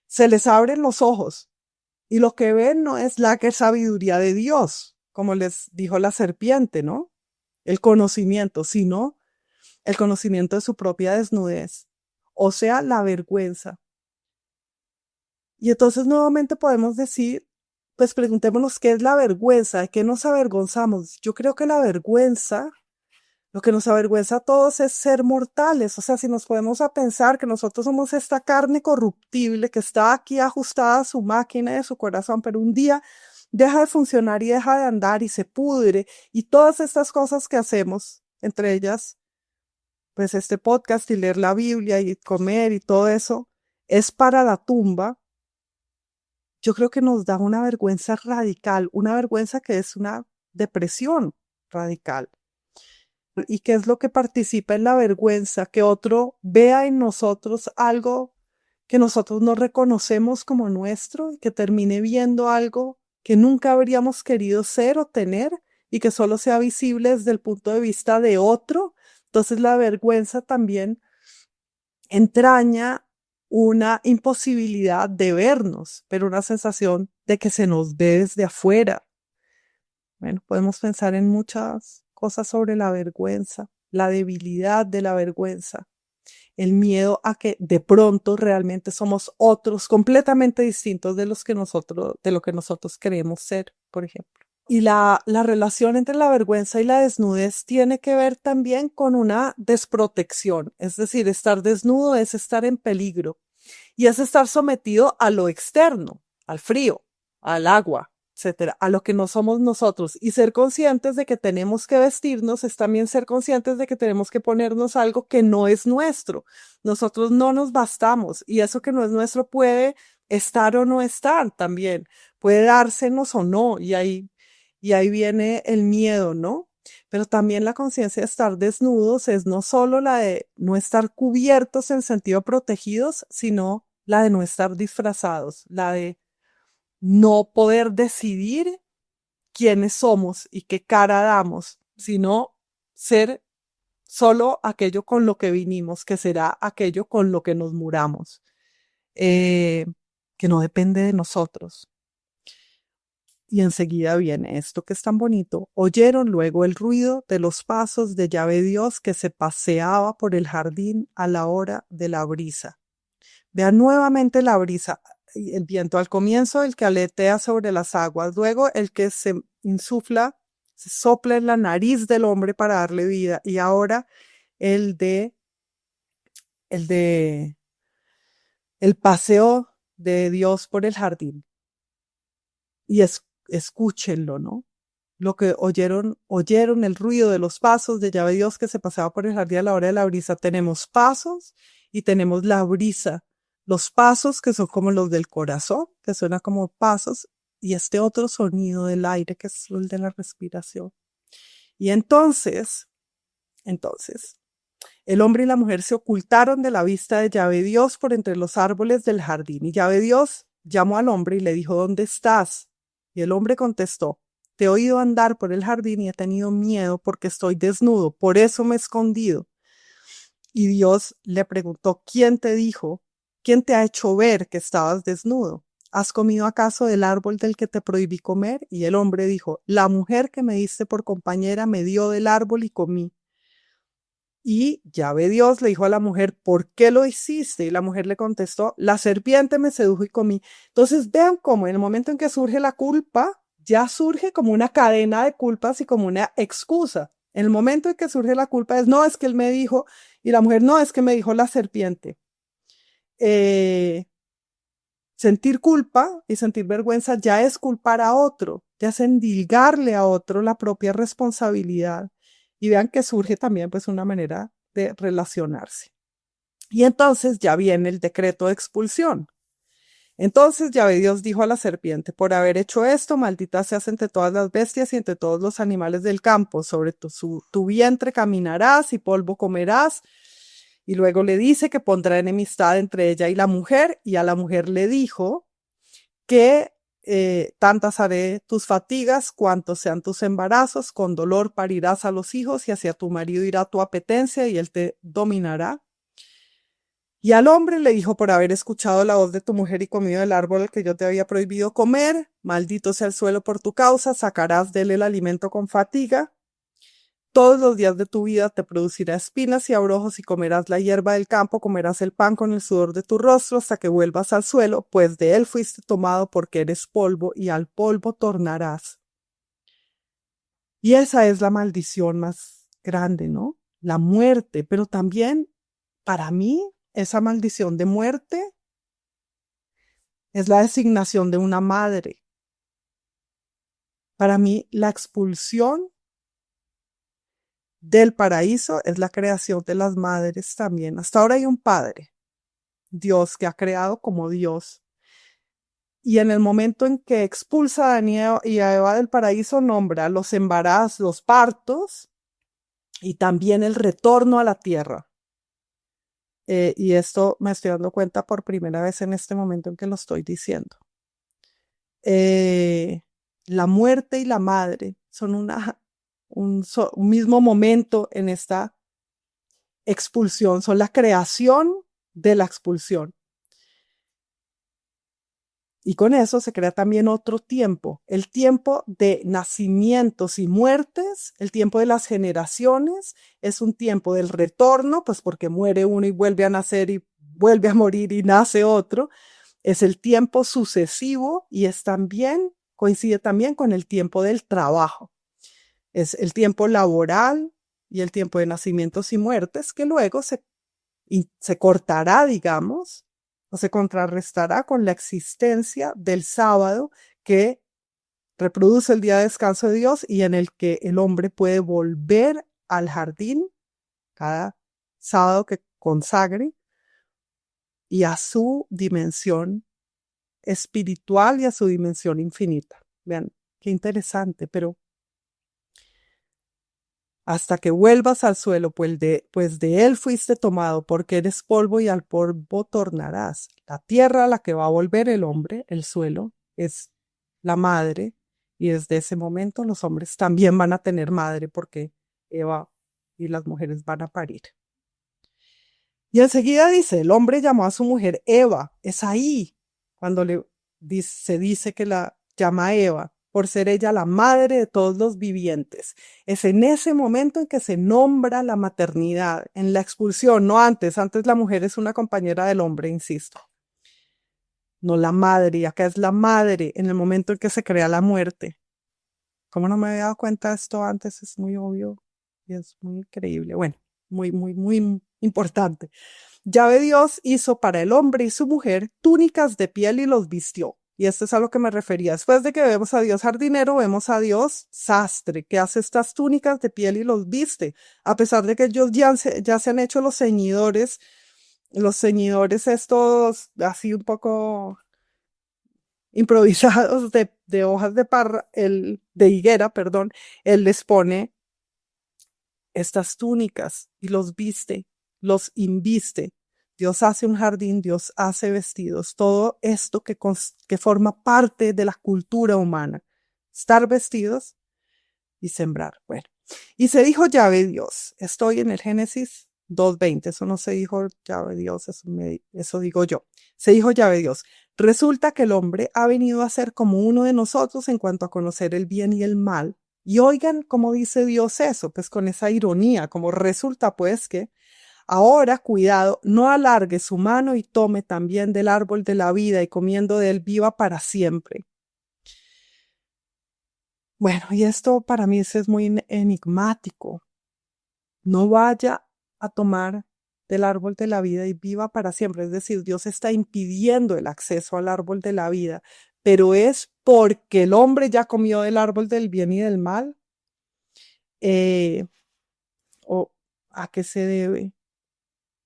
Se les abren los ojos y lo que ven no es la sabiduría de Dios, como les dijo la serpiente, ¿no? El conocimiento, sino el conocimiento de su propia desnudez, o sea, la vergüenza. Y entonces nuevamente podemos decir, pues preguntémonos qué es la vergüenza, de qué nos avergonzamos. Yo creo que la vergüenza, lo que nos avergüenza a todos es ser mortales. O sea, si nos podemos a pensar que nosotros somos esta carne corruptible que está aquí ajustada a su máquina de su corazón, pero un día deja de funcionar y deja de andar y se pudre. Y todas estas cosas que hacemos, entre ellas, pues este podcast y leer la Biblia y comer y todo eso, es para la tumba. Yo creo que nos da una vergüenza radical, una vergüenza que es una depresión radical. ¿Y qué es lo que participa en la vergüenza? Que otro vea en nosotros algo que nosotros no reconocemos como nuestro y que termine viendo algo que nunca habríamos querido ser o tener y que solo sea visible desde el punto de vista de otro. Entonces la vergüenza también entraña una imposibilidad de vernos, pero una sensación de que se nos ve desde afuera. Bueno, podemos pensar en muchas cosas sobre la vergüenza, la debilidad de la vergüenza, el miedo a que de pronto realmente somos otros completamente distintos de de lo que nosotros queremos ser, por ejemplo. Y la relación entre la vergüenza y la desnudez tiene que ver también con una desprotección, es decir, estar desnudo es estar en peligro y es estar sometido a lo externo, al frío, al agua, etcétera, a lo que no somos nosotros. Y ser conscientes de que tenemos que vestirnos es también ser conscientes de que tenemos que ponernos algo que no es nuestro. Nosotros no nos bastamos y eso que no es nuestro puede estar o no estar también, puede dársenos o no, y ahí viene el miedo, ¿no? Pero también la conciencia de estar desnudos es no solo la de no estar cubiertos en sentido protegidos, sino la de no estar disfrazados, la de no poder decidir quiénes somos y qué cara damos, sino ser solo aquello con lo que vinimos, que será aquello con lo que nos muramos, eh, que no depende de nosotros. Y enseguida viene esto que es tan bonito. Oyeron luego el ruido de los pasos de llave Dios que se paseaba por el jardín a la hora de la brisa. Vean nuevamente la brisa, el viento al comienzo, el que aletea sobre las aguas, luego el que se insufla, se sopla en la nariz del hombre para darle vida, y ahora el el de, el paseo de Dios por el jardín. Y escúchenlo, ¿no? Lo que oyeron el ruido de los pasos de llave Dios que se pasaba por el jardín a la hora de la brisa. Tenemos pasos y tenemos la brisa. Los pasos que son como los del corazón, que suena como pasos, y este otro sonido del aire que es el de la respiración. Y entonces, el hombre y la mujer se ocultaron de la vista de llave Dios por entre los árboles del jardín. Y llave Dios llamó al hombre y le dijo, ¿dónde estás? Y el hombre contestó, te he oído andar por el jardín y he tenido miedo porque estoy desnudo, por eso me he escondido. Y Dios le preguntó, ¿quién te dijo? ¿Quién te ha hecho ver que estabas desnudo? ¿Has comido acaso del árbol del que te prohibí comer? Y el hombre dijo, la mujer que me diste por compañera me dio del árbol y comí. Y Yahvé Dios le dijo a la mujer, ¿por qué lo hiciste? Y la mujer le contestó, la serpiente me sedujo y comí. Entonces vean cómo en el momento en que surge la culpa, ya surge como una cadena de culpas y como una excusa. En el momento en que surge la culpa es, no, es que él me dijo, y la mujer, no, es que me dijo la serpiente. Sentir culpa y sentir vergüenza ya es culpar a otro, ya es endilgarle a otro la propia responsabilidad. Y vean que surge también pues una manera de relacionarse. Y entonces ya viene el decreto de expulsión. Entonces Yahvé Dios dijo a la serpiente, por haber hecho esto, maldita seas entre todas las bestias y entre todos los animales del campo, sobre tu vientre caminarás y polvo comerás. Y luego le dice que pondrá enemistad entre ella y la mujer, y a la mujer le dijo que tantas haré tus fatigas, cuantos sean tus embarazos, con dolor parirás a los hijos, y hacia tu marido irá tu apetencia, y él te dominará. Y al hombre le dijo, por haber escuchado la voz de tu mujer y comido del árbol al que yo te había prohibido comer, maldito sea el suelo por tu causa, sacarás de él el alimento con fatiga. Todos los días de tu vida te producirá espinas y abrojos y comerás la hierba del campo, comerás el pan con el sudor de tu rostro hasta que vuelvas al suelo, pues de él fuiste tomado porque eres polvo y al polvo tornarás. Y esa es la maldición más grande, ¿no? La muerte, pero también para mí esa maldición de muerte es la designación de una madre. Para mí la expulsión del paraíso es la creación de las madres también. Hasta ahora hay un padre, Dios, que ha creado como Dios. Y en el momento en que expulsa a Adán y a Eva del paraíso, nombra los embarazos, los partos y también el retorno a la tierra. Y esto me estoy dando cuenta por primera vez en este momento en que lo estoy diciendo. La muerte y la madre son un mismo momento en esta expulsión, son la creación de la expulsión. Y con eso se crea también otro tiempo, el tiempo de nacimientos y muertes, el tiempo de las generaciones, es un tiempo del retorno, pues porque muere uno y vuelve a nacer y vuelve a morir y nace otro. Es el tiempo sucesivo y es también, coincide también con el tiempo del trabajo. Es el tiempo laboral y el tiempo de nacimientos y muertes que luego se cortará, digamos, o se contrarrestará con la existencia del sábado que reproduce el día de descanso de Dios y en el que el hombre puede volver al jardín cada sábado que consagre y a su dimensión espiritual y a su dimensión infinita. Vean, qué interesante, pero hasta que vuelvas al suelo, pues de él fuiste tomado, porque eres polvo y al polvo tornarás. La tierra a la que va a volver el hombre, el suelo, es la madre, y desde ese momento los hombres también van a tener madre, porque Eva y las mujeres van a parir. Y enseguida dice, el hombre llamó a su mujer Eva, es ahí cuando se dice que la llama Eva, por ser ella la madre de todos los vivientes. Es en ese momento en que se nombra la maternidad, en la expulsión, no antes. Antes la mujer es una compañera del hombre, insisto. No la madre, y acá es la madre en el momento en que se crea la muerte. ¿Cómo no me había dado cuenta de esto antes? Es muy obvio y es muy increíble. Bueno, muy, muy, muy importante. Yahvé Dios hizo para el hombre y su mujer túnicas de piel y los vistió. Y esto es a lo que me refería. Después de que vemos a Dios jardinero, vemos a Dios sastre, que hace estas túnicas de piel y los viste. A pesar de que ellos ya se han hecho los ceñidores estos así un poco improvisados de hojas de higuera, perdón, él les pone estas túnicas y los viste, los inviste. Dios hace un jardín, Dios hace vestidos, todo esto que forma parte de la cultura humana. Estar vestidos y sembrar. Bueno, y se dijo Yahvé Dios. Estoy en el Génesis 2:20, eso no se dijo Yahvé Dios, eso digo yo. Se dijo Yahvé Dios. Resulta que el hombre ha venido a ser como uno de nosotros en cuanto a conocer el bien y el mal. Y oigan cómo dice Dios eso, pues con esa ironía, como resulta pues que ahora, cuidado, no alargue su mano y tome también del árbol de la vida y comiendo de él viva para siempre. Bueno, y esto para mí es muy enigmático. No vaya a tomar del árbol de la vida y viva para siempre. Es decir, Dios está impidiendo el acceso al árbol de la vida, pero es porque el hombre ya comió del árbol del bien y del mal. ¿O a qué se debe?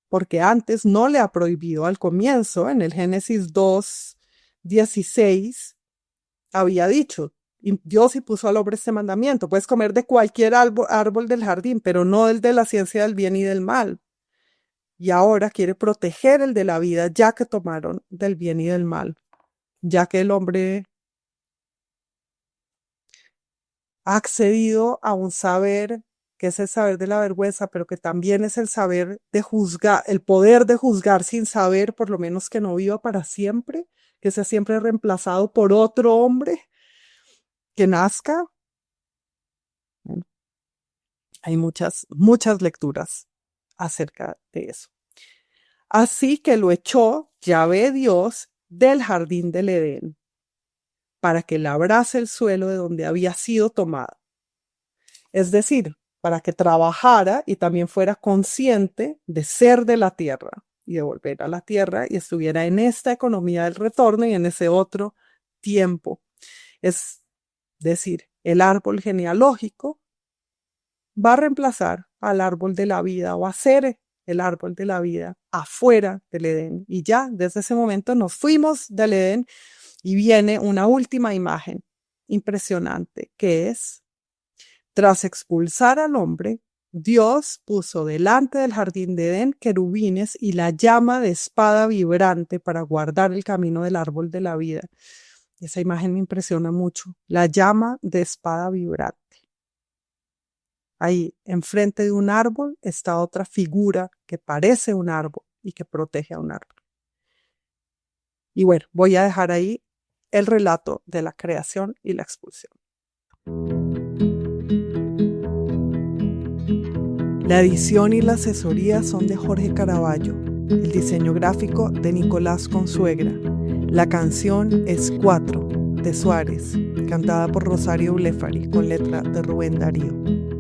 Porque antes no le ha prohibido al comienzo, en el Génesis 2:16, había dicho, Dios y puso al hombre este mandamiento, puedes comer de cualquier árbol del jardín, pero no el de la ciencia del bien y del mal. Y ahora quiere proteger el de la vida, ya que tomaron del bien y del mal, ya que el hombre ha accedido a un saber que es el saber de la vergüenza, pero que también es el saber de juzgar, el poder de juzgar sin saber, por lo menos que no viva para siempre, que sea siempre reemplazado por otro hombre que nazca. Bueno, hay muchas lecturas acerca de eso. Así que lo echó Yahvé Dios del jardín del Edén, para que labrase el suelo de donde había sido tomado. Es decir, para que trabajara y también fuera consciente de ser de la tierra y de volver a la tierra y estuviera en esta economía del retorno y en ese otro tiempo. Es decir, el árbol genealógico va a reemplazar al árbol de la vida o a ser el árbol de la vida afuera del Edén. Y ya desde ese momento nos fuimos del Edén y viene una última imagen impresionante que es: tras expulsar al hombre, Dios puso delante del jardín de Edén querubines y la llama de espada vibrante para guardar el camino del árbol de la vida. Esa imagen me impresiona mucho. La llama de espada vibrante. Ahí, enfrente de un árbol, está otra figura que parece un árbol y que protege a un árbol. Y bueno, voy a dejar ahí el relato de la creación y la expulsión. La edición y la asesoría son de Jorge Caraballo, el diseño gráfico de Nicolás Consuegra. La canción es 4 de Suárez, cantada por Rosario Blefari con letra de Rubén Darío.